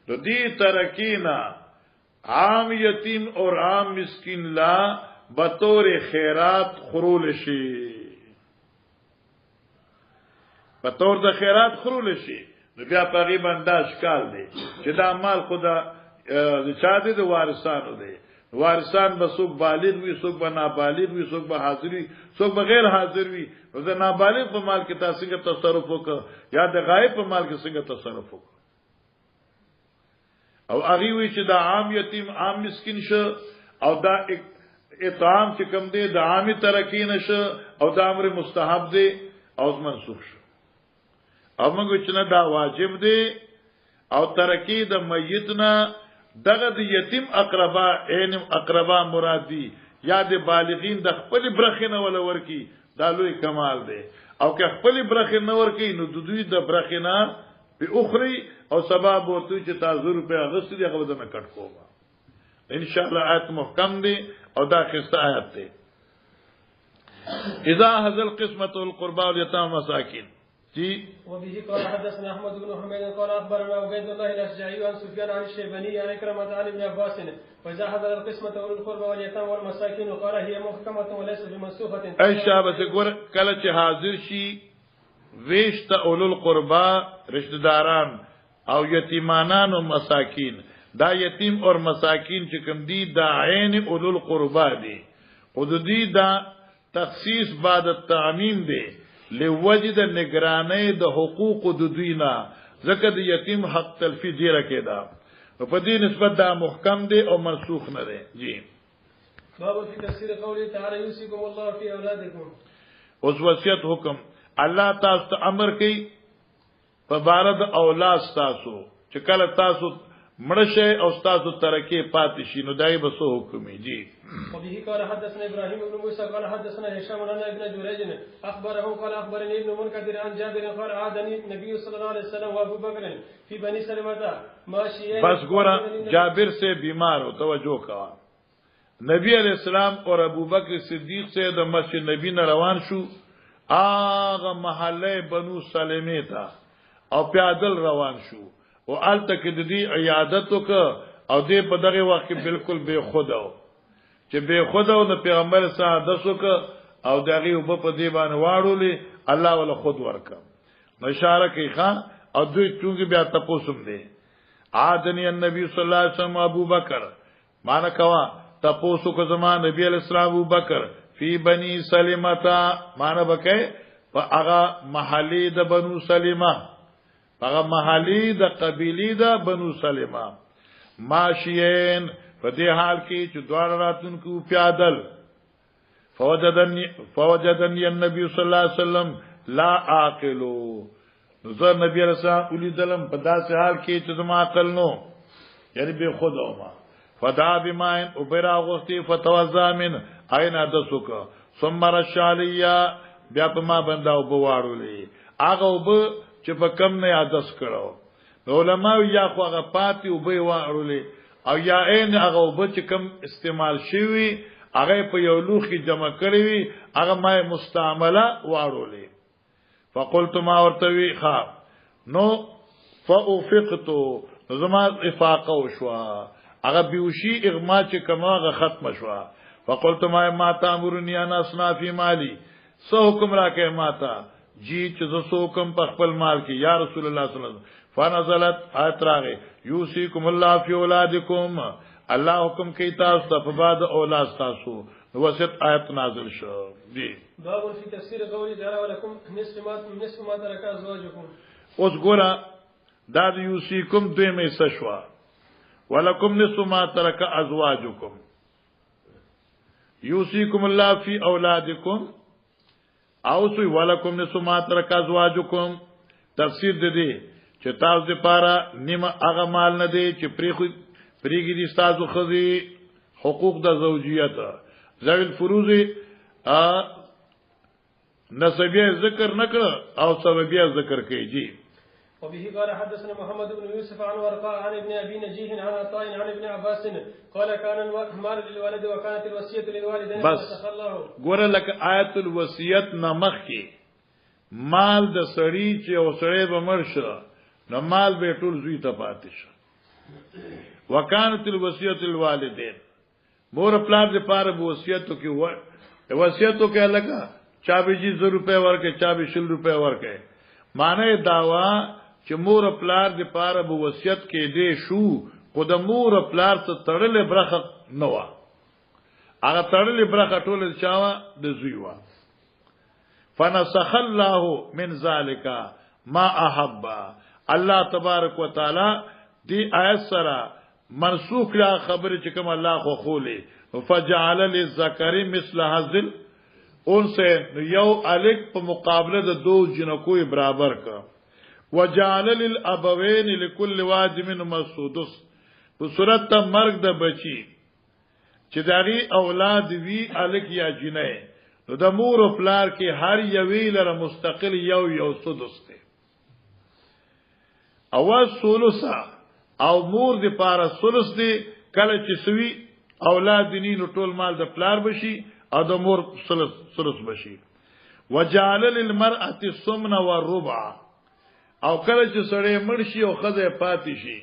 نو دی ترکینا عام یتیم اور عام مسکین لا بطور خیرات خرول شي بطور د خیرات خرول شي نو بیا پغی باندې اشکال دی چې دا مال خدا د چا دي د وارثانو دی وارثان به څوک بالغ وي څوک به نابالغ وي څوک به حاضر وي څوک به غیر حاضر وي نو د نابالغ په مال کې تاسو څنګه تصرف وکړه یا د غایب په مال کې څنګه تصرف وکړه او هغه وی چې دا عام یتیم عام مسکین شو او دا اطعام چې کوم دی د عامي ترکین شو او دا امر مستحب دی او منسوخ شو او موږ چې نه دا واجب دی او ترکی د میتنا دغه د یتیم اقربا عین اقربا مرادی یا د بالغین د خپل برخنه ول ورکی دا لوی کمال دی او که خپل برخنه ورکی نو د دوی د برخنه په اخري او سبب ورته چې تاسو روپے اغست دي هغه بدنه کټ کوما ان شاء الله آیت محکم دی او دا خسته آیت دی اذا هذل قسمه القربى واليتامى مساكين جی وبه قال حدثنا احمد بن حميد قال اخبرنا عبيد الله الاشجعي عن سفيان عن الشيباني عن كرمة عن ابن عباس واذا حضر القسمه اولي القربى واليتامى والمساكين قال هي محكمه وليس بمنسوخه اي شابه ګور کله چې حاضر شي ویشت اولو القربى رشتہ داران او یتیمانان او مساکین دا یتیم اور مساکین چې کوم دي دا عین اولو القربى دي او دې دا تخصیص بعد التعمیم دي لوجد نگرانی د حقوق د دوینا زکه د یتیم حق تلفیظ یې راکېدا په دې نسبت دا محکم دی او منسوخ نه دی جی باب فی تفسیر قوله تعالی یوصیکم الله فی اولادکم اوس وصیت حکم الله تاسو ته امر کوي په بار د اولاد تاسو چې کله تاسو مړشه او تاسو ترکه پاتې شي نو دای به سو حکمي جی وبه قال حدثنا ابراهيم بن موسى قال حدثنا هشام عن ابن جريج اخبره قال اخبرني ابن منكدر عن جابر قال عادني النبي صلى الله عليه وسلم وابو بكر في بني سلمة ماشيين بس ګورا جابر سے بیمار ہو توجہ کا نبی علیہ السلام اور ابو بکر صدیق سے د مسجد نبی نه روان شو آغا محله بنو سلمہ تا او پیادل روان شو او ال تک د دې عیادت وک او دې په دغه وخت بالکل بے خود او چې بے خود او د پیغمبر سره دسوک او دغه وب په دې باندې واړولې الله ولا خود ورکا اشاره کوي خان او دوی چونګي بیا تپوسم دي عادنی النبي صلی الله علیه وسلم ابو بکر مان کوا تپوسو کو زمان نبی علیہ السلام ابو بکر فی بنی سلمہ مان بکې په هغه محلی د بنو سلمہ هغه محلی د قبیلی د بنو سلمہ ماشیین په دې حال کې چې دوار راتونکو پیادل فوجدنی النبي صلی الله علیه وسلم لا عاقلو زه نبی علیہ السلام ولیدلم په داسې حال کې چې زما عقل نو یعنی به خود او ما فدا بماین اوبرا غوستی فتوزا من عین دسوک ثم رشالیا بیا په ما بندا او بواړولې هغه وب چې په کم نه عادت کړو علماء یا خو هغه پاتې او به واړولې او یا عین هغه وب چې کم استعمال شوی هغه په یو لوخي جمع کړی وي هغه ما مستعمله واړولې فقلت ما ورتوي خا نو فافقتو زما افاقه وشوا هغه بیوشي اغما چې کماغه ختم شوا فقلت ما تامرني انا اصنع في مالي سو حکم راکې ماتا جی چې زو حکم په خپل مال کې یا رسول الله صلی الله علیه وسلم فنزلت آیت راغې یوسیکم الله فی اولادکم الله حکم کوي تاسو ته په بعد اولاد تاسو وسط آیت نازل شو دی باب فی تفسیر قولی تعالی ولکم نصف ما ترک ازواجکم اوس ګورا دا یوسیکم دوی مې سشوا ولکم نصف ما ترک ازواجکم یوسیکم الله فی اولادکم او سوی ولکم نصف ما ترک ازواجکم تفسیر دې چې تاسو لپاره نیمه هغه مال نه دی چې پریګی دي تاسو خزي حقوق د زوجیت ذوی الفروض نسبیه ذکر نکړه او سببیه ذکر کوي جی وبه قال حدثنا محمد بن يوسف عن ورقاء عن ابن ابي نجيه عن عطاء عن ابن عباس قال كان المال للوالد وكانت الوصيه للوالدين فتخلاه ګوره لکه آیت الوصیت نمخ کې مال د سړی چې وسړی به مرشه نو مال به ټول زوی ته پاتې شي وکانت الوصیت للوالدين مور پلار د پاره وصیتو کې وصیتو کې لگا چا به 100 روپے ورکه چا به 100 روپے ورکه معنی داوا چې مور پلار د پاره وصیت کې دې شو خود مور پلار ته تړلې برخه نه و هغه تړلې برخه ټول چاوا د زوی و فنسخ الله من ذالک ما احب الله تبارک وتعالى دی آیت سره منسوخ لا خبر چې کوم الله خو خولې فجعل للذکر مثل حظل انسه یو الک په مقابله د دو جنکو برابر کا وجعل للابوین لكل واحد منهما السدس په صورت ته مرګ د بچی چې دغه اولاد وی الک یا جنې نو د مور او پلار کې هر یوی لره مستقل یو سدس دی اول ثلثا او مور د پاره ثلث دی کله چې سوي اولاد دیني نو ټول مال د پلار بشي او د مور ثلث بشي وجعل للمرأه الثمن والربع او کله چې سړی مرشي او خزه پاتې شي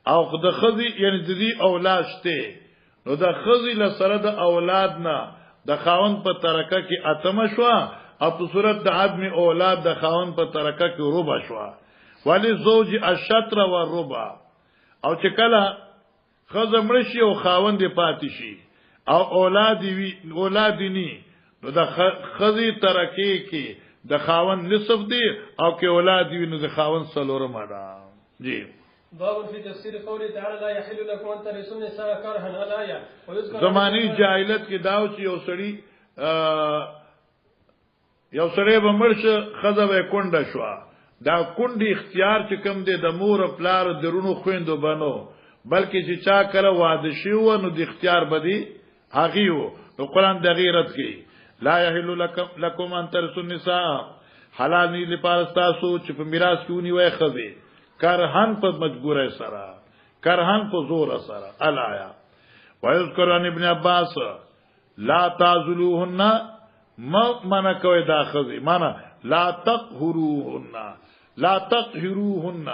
او د خزي یعنی د دې اولاد شته نو د خزي له سره د اولاد نه د خاون په ترکه کې اتم شو او په صورت د عدم اولاد د خاون په ترکه کې ربع شو ولی زوج الشطر والربع او چې کله خزه مرشي او خاون دی پاتې شي او اولاد ني نو د خزي ترکه کې د خاون نصف دی او کې اولاد وي نو د خاون سلورم ادا جی باب فی تفسیر قوله تعالی لا يحل لكم ان ترثوا النساء كرها الايه زمانی جاهلیت کې داو چې یو سړی به مرشه خزه به کونډه شو دا کونډي اختیار چې کم دی د مور پلار درونو خويندو بنو بلکې چې چا کله واده شي و نو د اختیار بدی هغه وو نو قران د غیرت کې لا يحل لكم ان ترثوا النساء حلال نه لپاره تاسو چې په میراث کې ونی وای خزه کرهن په مجبوره سره کرهن په زور سره الایا ويذكر عن ابن عباس لا تعذلوهن ما منا کوي دا خزه معنا لا تقهروهن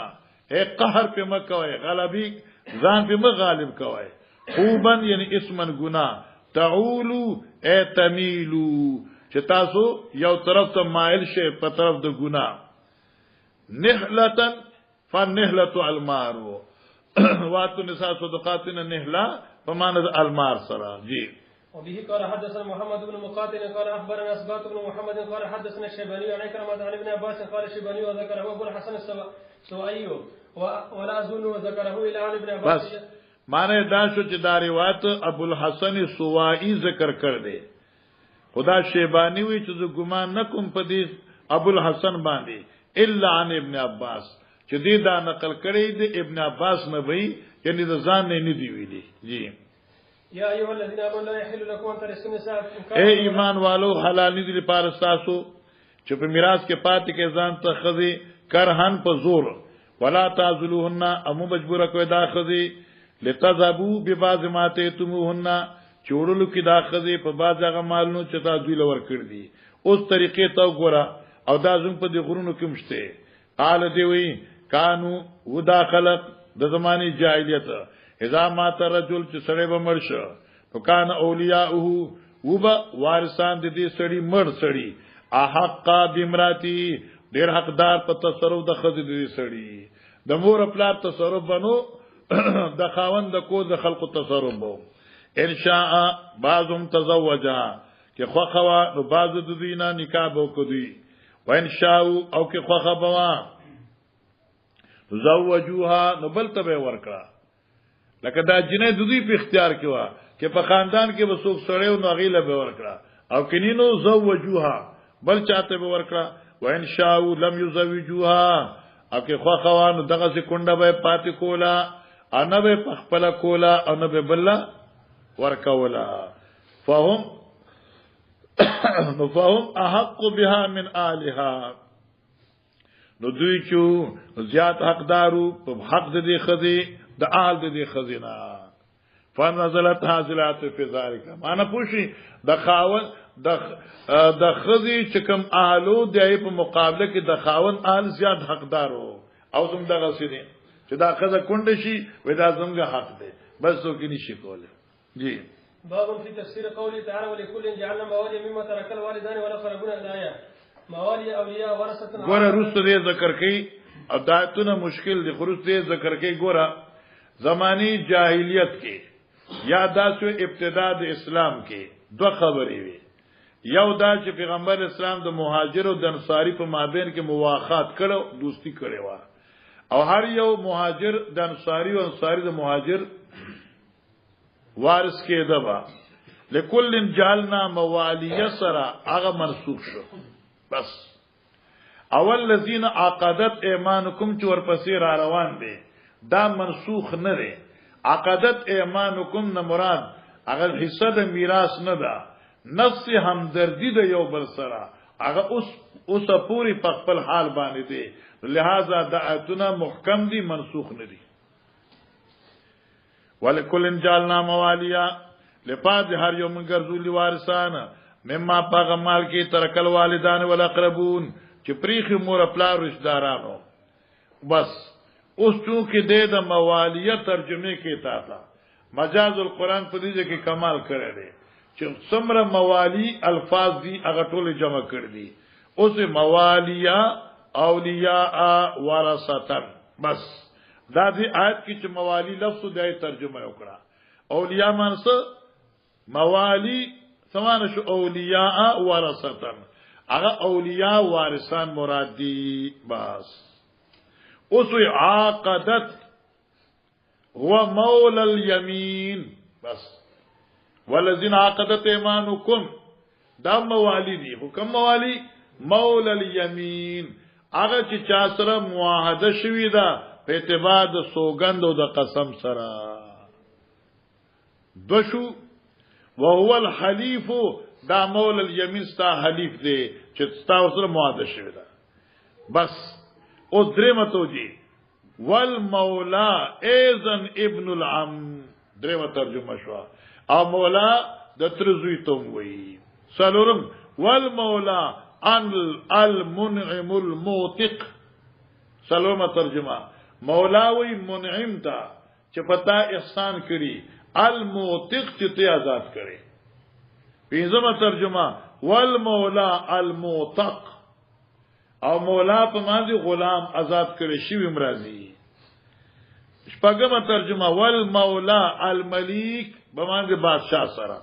اے قهر په مکوي غلبي ځان په مغالب کوي خوبن یعنی اسمن گناہ تعولو اے تمیلو چې تاسو یو طرف ته مایل شئ په طرف د ګناه نهلتن فنهلت المار واتو نساء صدقاتنا نهلا فمانه المار سرا جی وبه قال حدثنا محمد بن مقاتل قال اخبرنا اسباط بن محمد قال حدثنا الشيباني عن كرمه عن ابن عباس قال الشيباني وذكره ابو الحسن السوائي ولا اظن وذكره الى عن ابن عباس معنی دا شو چې دا روایت ابو الحسن سوائي ذکر کړ دے خدا شیبانی وی چې ګمان نکوم په دې ابو الحسن باندې الا عن ابن عباس چې دې دا نقل کړی د ابن عباس نه وی یعنی د ځان نه دی ویلي جی یا ایها الذین آمنوا لا یحل لكم ان ترثوا النساء اے ایمان والو حلال نه دي لپاره تاسو چې په میراث کې پاتې کې ځان ته خذي کرهن په زور ولا تعذلوهن امو مجبور کوي دا خذي لتذهبوا ببعض ما تتموهن چوڑلو کې دا خذي په بعض هغه مالونو چې تاسو دوی لور کړی دي اوس طریقې ته وګوره او دا زم په دې غرونو کې مشته قال دی وی کانو ودا خلق د زماني جاهلیت اذا مات رجل چې سړی به مرشه نو کان اولیاءه وبا وارثان د دې سړی مړ سړی احق بامراتی ډیر حقدار په تصرف د خځې د سړی د مور خپل تصرف بنو د خاوند د کو د خلقو تصرف بو ان شاء بعضهم تزوجا که خو خوا نو بعض د دینا نکاح بو کوي وان شاء او که خو خوا زوجوها نو بل تبه ورکړه لکه دا جنې د دوی په اختیار کې وا چې په خاندان کې وسوک سړیو نو غیله به ورکړه او کینینو زوجوها بل چاته به ورکړه وان شاء لم يزوجوها او که خو خوانو دغه سکونډه به پاتې کولا انا به خپل کولا او نه به بل ورکولا فهم احق بها من آلها نو دوی چې زیات حقدارو په حق د دې خزي د آل د دې خزینا فنزلت حاصلات فی ذلک معنا پوښي د خاون د خزي چې کوم آلو د په مقابله کې د خاون آل زیات حقدارو او زم دغه سړي چې دا خزه کونډه شي وې دا زمګه حق دی بس څوک نشي کوله جی باب في تفسير قوله تعالى ولكل جعلنا موالي مما ترك الوالدان والاقربون الايه موالي اولیاء ورثه ګوره رست دې ذکر کړي او دایتونه مشکل دي خروج دې ذکر کړي ګوره زمانی جاهلیت کې یا داسو ابتدا د اسلام کې دوه خبرې وي یو دا چې پیغمبر اسلام د مهاجر او د انصاری په مابین کې مواخات کړو دوستی کړي وا او هر یو مهاجر د انصاری او انصاری د مهاجر وارث کې دبا لکل جعلنا موالی سرا هغه منسوخ شو بس اول الذين عقدت ايمانكم چې ورپسې را روان دي دا منسوخ نه دي عقدت ايمانكم نه مراد هغه حصہ د میراث نه ده نفس همدردی د یو بل سره هغه اوس پوری په خپل حال باندې دي لہذا دعاتنا محکم دي منسوخ نه دي ولکل جعلنا موالیا لپاد هر یو من ګرځولي وارثان مما پاغه مال کې ترکل والدان والاقربون چې پریخي مور خپل رشتہدارانو بس اوس چونکه د موالیه ترجمه کې تا مجاز القرآن په دې کې کمال کړی دی چې څومره موالی الفاظ دي هغه ټول جمع کړی دي اوس موالیه اولیاء ورثه بس دا دی آیت کې چې موالی لفظ د ترجمه وکړه اولیاء مانسه موالی سمانه شو اولیاء ورثه هغه اولیاء وارثان مراد دي بس اوس عقدت هو مولى اليمين بس والذين عقدت ايمانكم دا موالی دي حکم موالی مولى اليمين هغه چې چا سره معاهده شوی دا په اعتبار د سوګند او د قسم سره دوشو وهو الحليف دا مول الیمین ستا حلیف دی چې ستا سره معاهده شوی دا بس او درېمه توجی والمولا اذن ابن العم درېمه ترجمه شو او مولا د ترزوی ته وایي سلورم والمولا المنعم الموتق سلورمه ترجمه مولاوی منعم تا چې پتا احسان کړي الموتق چې ته آزاد کړي پنځمه ترجمه والمولا الموتق او مولا په معنی غلام آزاد کړي شی مرضی شپږمه ترجمه والمولا الملک په معنی بادشاہ سره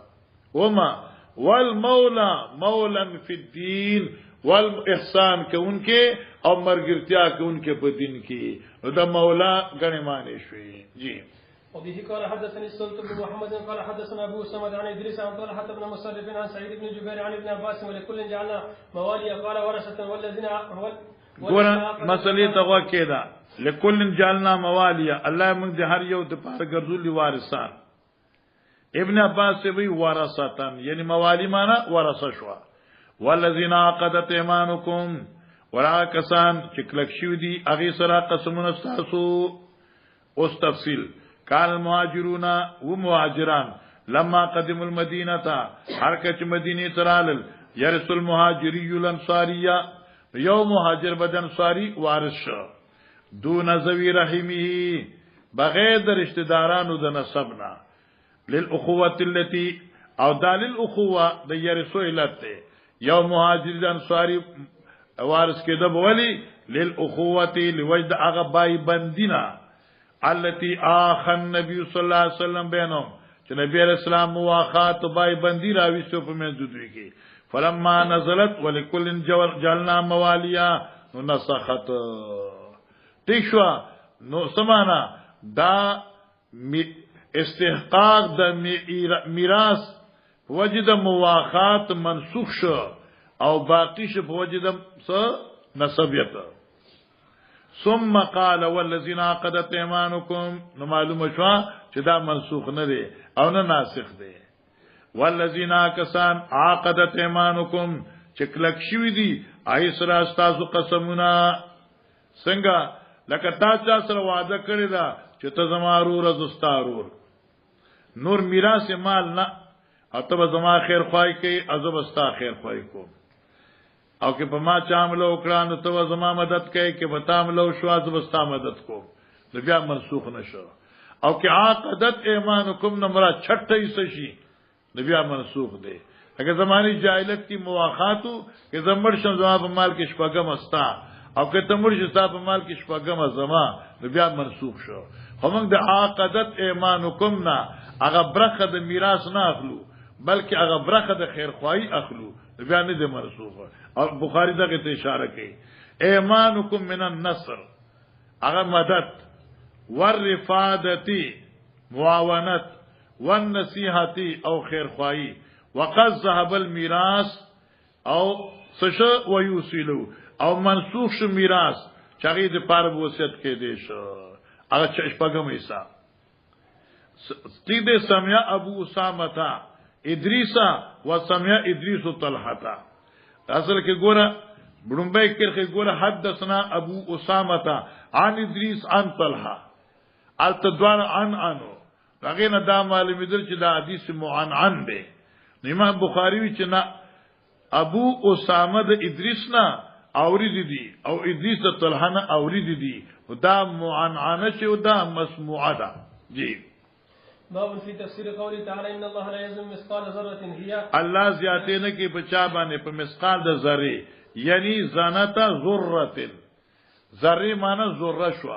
وما والمولا مولا فی الدین والاحسان کے ان کے اور مرگرتیا کے ان کے بدین کی دا مولا گنے مانے شوی جی وبه قال حدثني السلط بن محمد قال حدثنا ابو سمد عن ادريس عن طلحه بن مصرف عن سعيد بن جبير عن ابن عباس ولكل جعلنا موالي قال ورثه ګوره مسلې ته وکیدا لکل جعلنا موالیا الله موږ د هر یو د پاره ګرځولي وارثان ابن عباس وی ورثتان یعنی موالی معنا ورثه شو والذین عقدت ایمانکم ورا کسان چې کلک شو دي اغه سره قسمونه تاسو اوس تفصیل کان المهاجرون و مهاجران لما قدموا المدینه هر کچ مدینه ترال يرث المهاجری الانصاریه یو مهاجر بدن انصاری وارث شو دون ذوی رحمه بغیر د رشتہ دارانو د نسبنا للاخوه التي او دال الاخوه د يرث الته یو مهاجر انصاری وارث کې د بولی للاخوه لوجد اغبای بندینا التي اخ النبي صلی الله علیه وسلم بینهم چې نبی علیہ السلام مواخات بای بندی راوي سو په من دوی کې فلما نزلت ولكل جعلنا مواليا نسخت تشوا نو سمانا دا استحقاق د میراث وجد مواخات منسوخ شو او باقی شو وجد نسبیت ثم قال والذین عقدت ایمانکم نو معلومه شو چې دا منسوخ نه دی او نه ناسخ دی والذین کسان عقدت ایمانکم چې کلک شوی دی ایسرا استاسو قسمونه څنګه لکه تا چا سره وعده کړی دا چې ته زمارو رزستارور نور میراث مال نه اتب زما خیر خوای کوي ازب استا خیر خوای کو او که په ما چاملو وکړه نو ته زما مدد کوي که په تاملو شو ازب استا مدد کو نو بیا منسوخ نشو او که عقدت ایمانکم نمبر 36 شي نو بیا منسوخ دی اگر زمانی جاہلیت کی مواخاتو کہ زمبر شم زما په مال کې شپږم استا او که تمر شتا په مال کې شپږم زما نو بیا منسوخ شو همغه د عقدت ایمانکم نا هغه برخه د میراث نه اخلو بلکې هغه برخه د خیر خوای اخلو بیا نه د منسوخ او بخاری دغه ته اشاره کوي ایمانکم من النصر هغه مدد والرفادتی معاونت والنصیحتی او خیر خوای وقد ذهب الميراث او سش ويوصلو او منسوخ شو میراث چاغي د پاره وصیت کې دی شو هغه شپږم حصہ سید سمیا ابو اسامه ادریسا و سمیا ادریس طلحه اصل کې ګوره بډمبای کې ګوره حدثنا ابو اسامه عن ادریس عن طلحه التدوان عن انو هغه نه دا معلومه در چې دا حدیث معنعن دی امام بخاری وی چې نا ابو اسامه د ادریس نه اورید دي او ادریس د طلحه نه اورید دي دا معنعنه چې دا مسموعه ده جی باب فی تفسیر قوله تعالی ان الله لا یظلم مثقال ذره هي الله زیاته نه کې بچا باندې په مثقال د ذره یعنی زنتا ذره ذره معنی ذره شو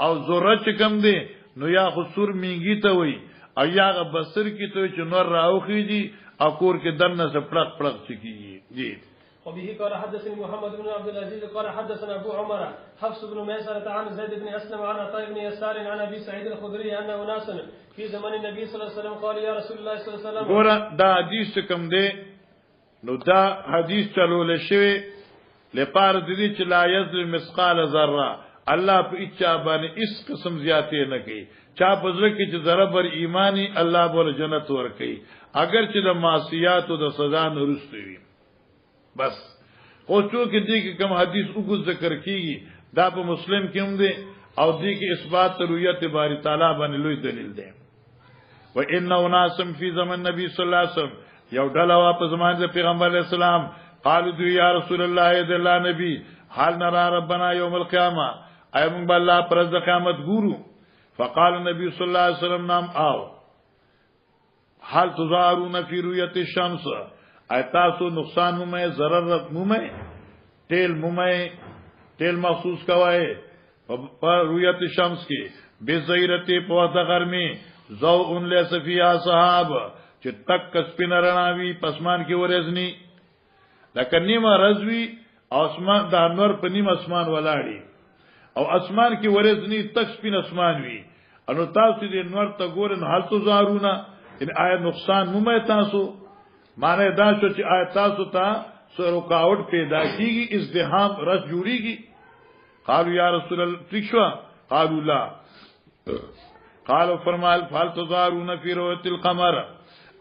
او ذره چې کوم دی نو یا خسور میږي ته وای او یا بصر کی ته چې نور راوخی دي اکور کې دنه سے پړق پړق چکیږي جی وبه قال حدثني محمد بن عبد العزيز قال حدثنا ابو عمر حفص بن ميسرة عن زيد بن اسلم عن عطاء بن يسار عن ابي سعيد الخدري ان اناسا في زمن النبي صلى الله عليه وسلم قال يا رسول الله صلى الله عليه وسلم ګور دا حدیث کوم دی نو دا حدیث چلول شوی لپاره د دې چې لا یذل مثقال ذره الله په اچا باندې اس قسم زیاتې نه کوي چا پزره کې چې ذره بر ایمانی الله بول جنت ور کوي اگر چې د معصیات او د سزا نه رسوي بس او څوک دې کې کوم حدیث وګ ذکر کیږي دا په مسلم کې هم دی او دې کې اثبات رؤیت باری تعالی باندې لوی دلیل دی و ان ناسم فی زمن نبی صلی الله علیه وسلم یو ډله وا په زمانه د پیغمبر علیه السلام قالوا یا رسول الله اے الله نبی حال نرى ربنا يوم القيامه ايم بالله پر د قیامت ګورو فقال النبي صلى الله عليه وسلم نام او حال تظاهرون في رؤيه الشمس ایتاسو نقصان مې ضرر مې تیل محسوس کوي په رؤيه الشمس کې بے زیرته په دغر می زو ان له صفیا صحاب چې تک سپین رڼاوي پسمان کې ورزنی لکه نیمه رزوی اسمان د انور په نیم اسمان ولاړی او اسمان کې ورزنی تک سپین اسمان وی انو تاسو دې انور ته ګورن حالت زارونه ان آیا نقصان مې تاسو معنی دا شو چې آیا تاسو ته سو رکاوټ پیدا کیږي ازدحام رس جوړیږي قالوا یا رسول الله تشوا قالوا لا قالوا فرمال فال تزارون فی رؤیت القمر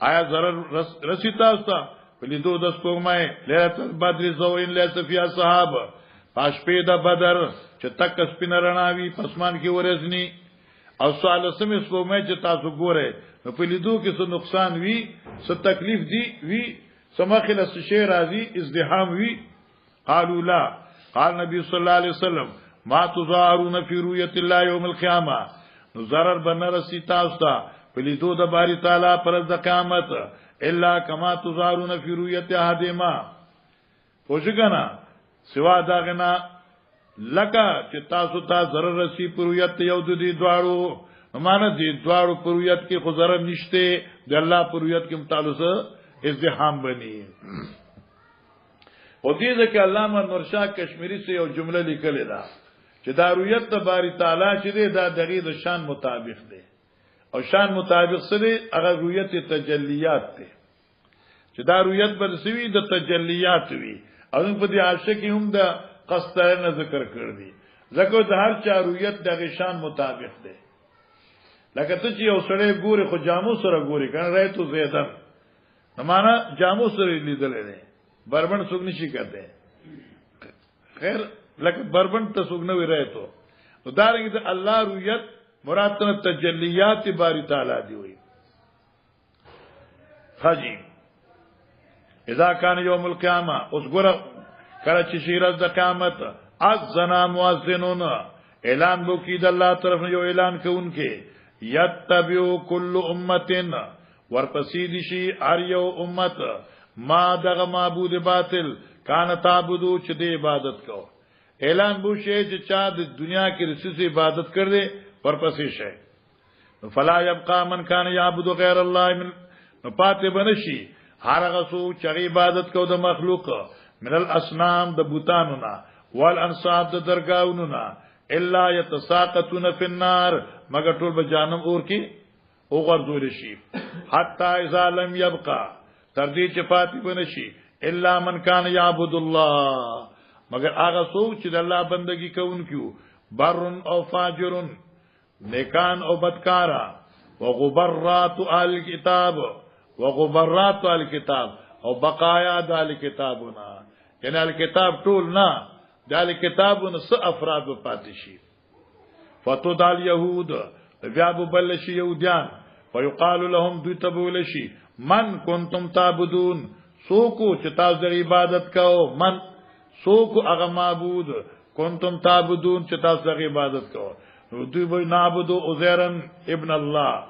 آیا ضرر رسیتا استا ولیدو د سپوږمۍ ليله البدر زوین ليس فيها صحاب پاشپې د بدر چې تک سپین رڼاوي پسمان کې ورزنی او سوال سم سپوږمۍ چې تاسو ګوره نو په لیدو کې څه نقصان وی څه تکلیف دی وی سماخله څه شی راځي ازدحام وی قالوا لا قال نبی صلی الله علیه وسلم ما تظاهرون فی رؤیت الله یوم القیامه نو ضرر بنرسی تاسو ته په لیدو د باری تعالی پر د قیامت الا کما تظاهرون فی رؤیت احدما پوښګنا سوا داغنا لکه چې تاسو ته ضرر رسی پر رؤیت یو د دې دواړو معنی دې دواړو پر رؤیت کې خو ضرر نشته د الله پر رؤیت کې متعلق ازدحام بني او دې ځکه علامه نورشاه کشمیری سے یو جمله لیکلې ده چې دا رؤیت د باری تعالی چې دی دا دغه د شان مطابق دی او شان مطابق سره هغه رؤیت تجلیات دی چې دا رؤیت بل سوي د تجلیات وی او په دې عاشق هم د قصدانه ذکر کړ دي ځکه د هر چا رؤیت دغه شان مطابق دی لکه ته چې یو سړی ګوري خو جامو سره ګوري کنه راي تو زیدن معنا جامو سره لیدل نه بربند څوک نشي کته خیر لکه بربند ته څوک نه وی راي تو نو دا رنګ د الله رؤیت مراد ته تجلیات باری تعالی دی وی حاجی اذا كان يوم القيامه اوس ګره کله چې شیرز د قیامت اذن مؤذنون اعلان بو کی د الله طرف یو اعلان کوونکې یتبعو کل امتن ورپسید شي هر یو امت ما دغه معبود باطل کان تعبدو چې د عبادت کو اعلان بو شي چې چا د دنیا کې رسوس عبادت کړي ورپسې شي فلا يبقى من كان يعبد غير الله من پاتې بنشي هر هغه څوک چې عبادت کو د مخلوق من الاصنام د بوتانونه والانصاب د درگاہونو الا يتساقطون في النار مگر ټول به جهنم اور کې او غرضول شي حتا اذا لم يبقى تر دې چې پاتې بنشي الا من كان يعبد الله مگر هغه څوک چې د الله بندگی کوونکو برن او فاجرن نیکان او بدکارا وغبرات الكتاب وغبرات الكتاب او بقایا د الکتابنا یعنی الکتاب ټول نه د الکتابونو څه افراد پاتې شي فتود اليهود بیا بل شي يهوديان ويقال لهم دوتبول شي من كنتم تعبدون سوکو چې تاسو د عبادت کوو من سوکو هغه معبود کنتم تعبدون چې تاسو د عبادت کوو نو دوی به نعبدو عزيرن ابن الله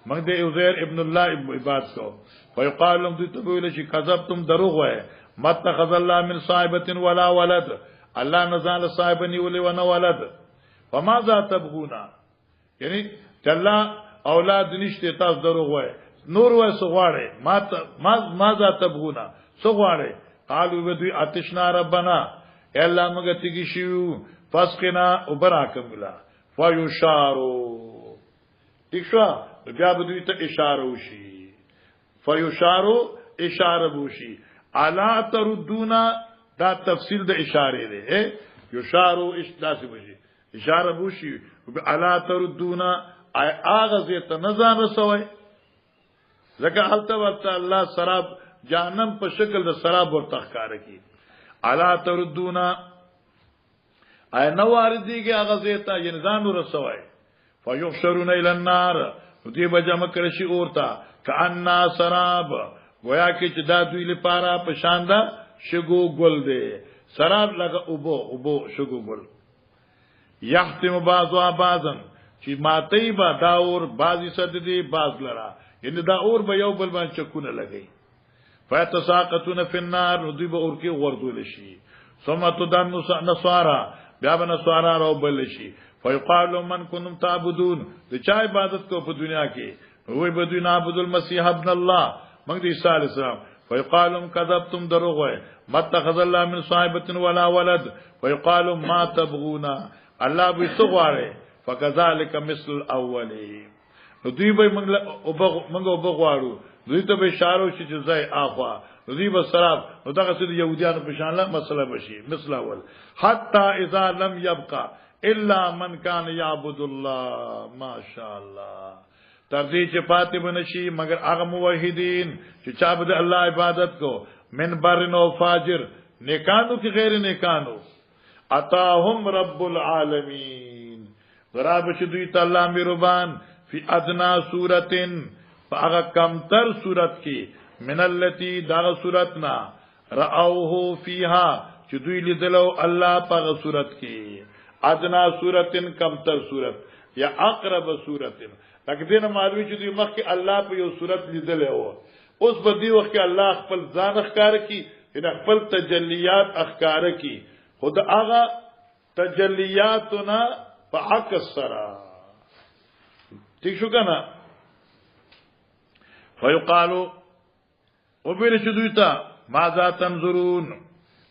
موږ د عزير ابن الله عبادت کوو ويقال لهم دوتبول شي کذبتم دروغ وای متخذ الله من صاحبه ولا ولد الله نزال صاحبني ولا ولد فماذا تبغون یعنی چلا اولاد نشته تاسو دروغ وای نور وای سغواړي ماذا تبغون سغواړي قالوا بدوی اتشنا ربنا الا مګه تیږي شو فسقنا وبراکم الله فيشارو تښوا بیا بدوی ته اشاره وشي فيشارو اشاره وشي الا تردونا دا تفصیل د اشاره ده یشارو اشتاسی وشي اشاره وشي الا تردونا اغه ته نظر رسوي زکه حالت ورته الله سراب جهنم په شکل د سراب ورته ښکار کی الا تردونا اي نو وارديږي اغه ته ینزان رسوي فيحشرون الى النار دوی به جمع کړي شي اورتا کأن سراب گویا کې چې دا دوی لپاره په شاندا شګو ګل دی سراب لگا اوبو شګو ګل یحتم بعضوا بعضن چې ماتي با دا اور بازي صد دي باز لرا یعنی دا اور به یو بل باندې چکونه لګي فیتساقطون فی النار دوی به اور کې غردول شي ثم تدن نصارا بیا به نصارا راو بل شي فیقال من کنتم تعبدون د چا عبادت کو په دنیا کې وای به دوی نعبد المسیح ابن الله موږ د عیسی علی السلام فیقال کذبتم دروغ وای متخذ الله من صاحبه ولا ولد فیقال ما تبغون الله به سغواره فكذلك مثل الاول دوی به موږ وبغواړو دوی ته به اشاره شي چې ځای اخوا ذی بسراب نو دغه سید يهوديانو په شان له مسله بشي مثل اول حتا اذا لم يبقى الا من كان يعبد الله ما شاء الله تر دې چې پاتې بنشي مگر هغه موحدین چې چا به الله عبادت کو من برن او فاجر نیکانو کی غیر نیکانو اتاهم رب العالمین غراب شدوی تعالی مهربان فی ادنا سورتن فاغا کمتر سورت کی من اللتی داغ سورتنا رأوه فیها چدوی لدلو اللہ پاغ سورت کی ادنا سورتن کمتر سورت یا اقرب سورتن لکه دین معلومی چدوی مخ کی اللہ پا یو سورت لدلے ہو اس بدی وقت کی اللہ اخپل ځان اخکار کی ان اخپل تجلیات اخکار کی خود آغا تجلیاتنا پا عکس سرا ٹھیک شو کنا فیقالو وبیر شدویتا ماذا تنظرون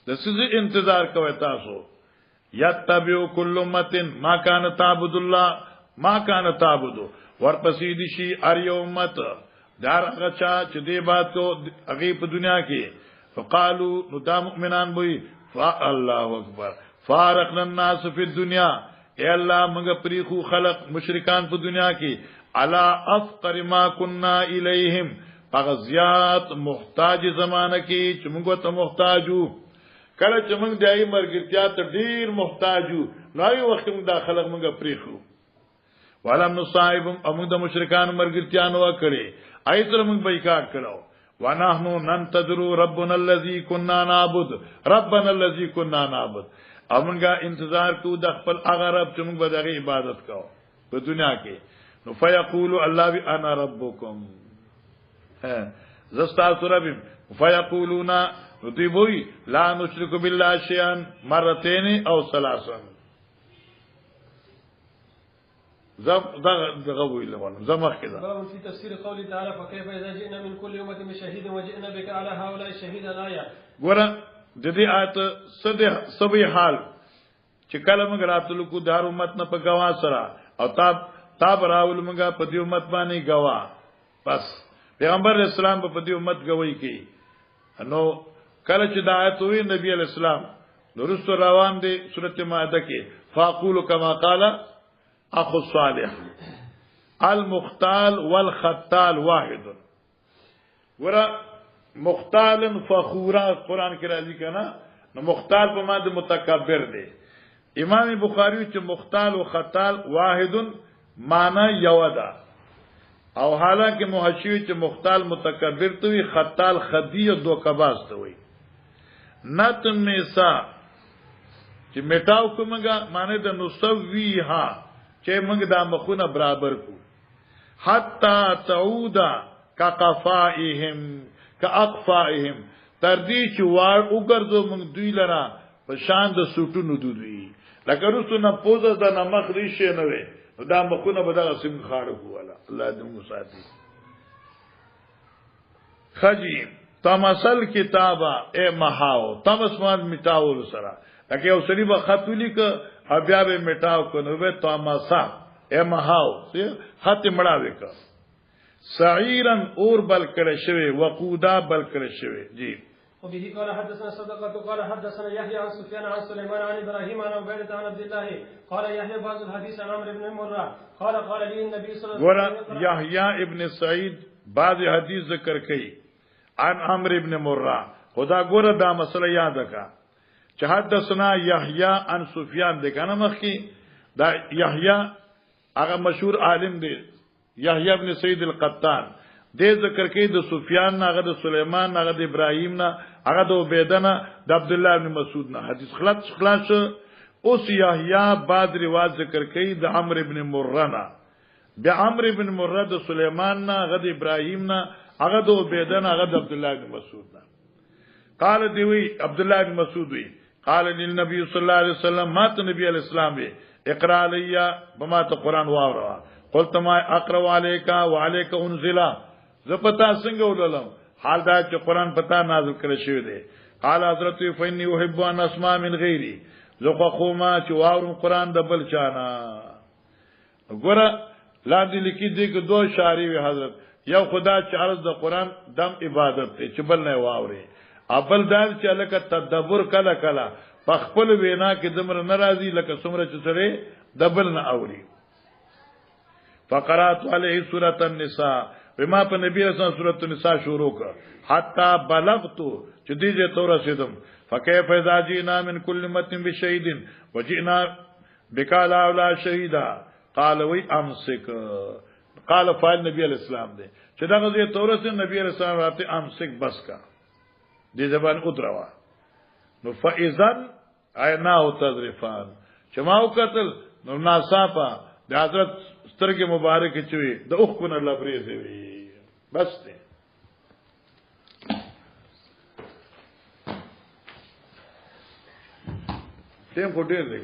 دسیز انتظار کوئی تاسو یتبیو کل امتن ما کان تعبد اللہ ما کان تعبدو ورپسیدشی اریو امت دار اغچا چه دی بات کو اغیب دنیا کی فقالو ندا مؤمنان بوئی اللہ اکبر فارقنا الناس فی الدنیا اے اللہ منگا پریخو خلق مشرکان پا دنیا کی علا افقر ما کننا الیہم اغزیات محتاج زمانہ کی چمنگو تا محتاجو کله چمنگ دیائی مرگرتیات دیر محتاجو ناوی وقت منگ دا خلق منگا پریخو ولم نصائبم امنگ دا مشرکان مرگرتیانو اکڑے ایتر منگ بیکاٹ کرو ونحنو ننتظرو ربنا اللذی کننا نابد امنگا انتظار کو دا خپل اغا رب چمنگ بداغی عبادت کرو پا دنیا کے نو فیقولو اللہ بی انا ربکم زستاسو ربیم فیقولونا نو دی بوئی لا نشرکو باللہ شیئن مرتین او سلاسن غوی لغنم زمخ کدا باب في تفسير قوله تعالى فكيف اذا جئنا من كل امه بشهيد وجئنا بك على هؤلاء شهيدا الايه ګوره د دې آیت سبي حال چې کله موږ راتلو کو دار امت نه په گوا سره او تاب راول موږ په دې امت باندې گوا بس پیغمبر اسلام په دې امت گواہی کوي نو کله چې د آیت وی نبی علیہ السلام درست روان دي سورته مائده کې فاقول كما قال اخو صالح المختال والختال واحد ورا مختال فخورا قران کې راځي کنه نو مختال په معنی متکبر دی امام بخاری چې مختال او ختال واحد معنی یودا او حالانکه محشی چې مختال متکبر ته وي ختال خدی او دوکباز ته وي نتمسا چې میټاو کومګه معنی د نسویها چې موږ دا مخونه برابر کو حتا تعودا کقفائهم کاقفائهم تر دې چې وار وګرځو موږ دوی لرا په شان د سوټونو دوی لکه رسو نه پوزه د نمخ ریشه نه وي دا مخونه به دا سیم خاړه کوله الله دې مساعدي خجی تمثل کتابه اے محاو تمسمان میټاول سره لکه یو سړي به خط ولیک بیا به میټاو کنه به تماسا اے محاو خط مړاوي کا سعيرا اور بل کړه شوی وقودا بل کړه شوی جی وبه قال حدثنا صدقة قال حدثنا يحيى عن سفيان عن سليمان عن ابراهيم عن عبيدة عن عبد الله قال يحيى بعض الحديث عن عمرو بن مرة قال لي النبي صلى الله عليه وسلم يحيى ابن سعيد بعض حدیث ذکر کړي عن عمرو بن مرة خدا ګوره دا مسله یاد کا چې حدثنا يحيى عن سفيان د کنه مخکي دا يحيى هغه مشهور عالم دی يحيى ابن سعيد القطان دې ذکر کوي د سفيان نه هغه د سليمان نه هغه د ابراهيم نه هغه د عبيده نه د عبد الله ابن مسعود نه حدیث خلاص اوس يحيى بعد روايت ذکر کوي د عمرو ابن مره نه د عمرو ابن مره د سليمان نه هغه د ابراهيم نه هغه د عبيده نه هغه د عبد الله ابن مسعود نه قال دی وی عبد الله ابن مسعود وی قال للنبي صلى الله عليه وسلم ما ته نبی علیہ السلام وی اقرا علیا بما ته قران واورا قلت ما اقرا عليك وعليك انزل زپتا څنګه ولولم حال دا چې قران پتا نازل کړی شوی دی قال حضرت فإني أحب أن أسمع من غيري زخه خوما چې واورم قران د بل چانا ګوره لاندې لیکي دي کې دوه شاری وی حضرت یو خدا چې عرض د قران دم عبادت دی چې بل نه واوري ابل دال چې لکه تدبر کله کله په خپل وینا کې دمر ناراضي لکه څومره چې سره دبل نه اوري فقرات علیه سورۃ النساء بما په نبی رسول سورۃ النساء شروع کړ حتا بلغت چې دې ته رسیدم فكيف اذا جئنا من كل امه بشهيد وجئنا بك على شهيدا قال وي امسك قال فاعل نبی علیہ السلام دے چې دا غزه تورث نبی علیہ السلام راته امسک بس کا دې زبان ادروا نو فاذن عینا او تذرفان چې ما وکتل نو ناصافه د حضرت سترګې مبارک چوي د اوخ کو نه لبريزي وي بس دې ټیم کو ډیر دی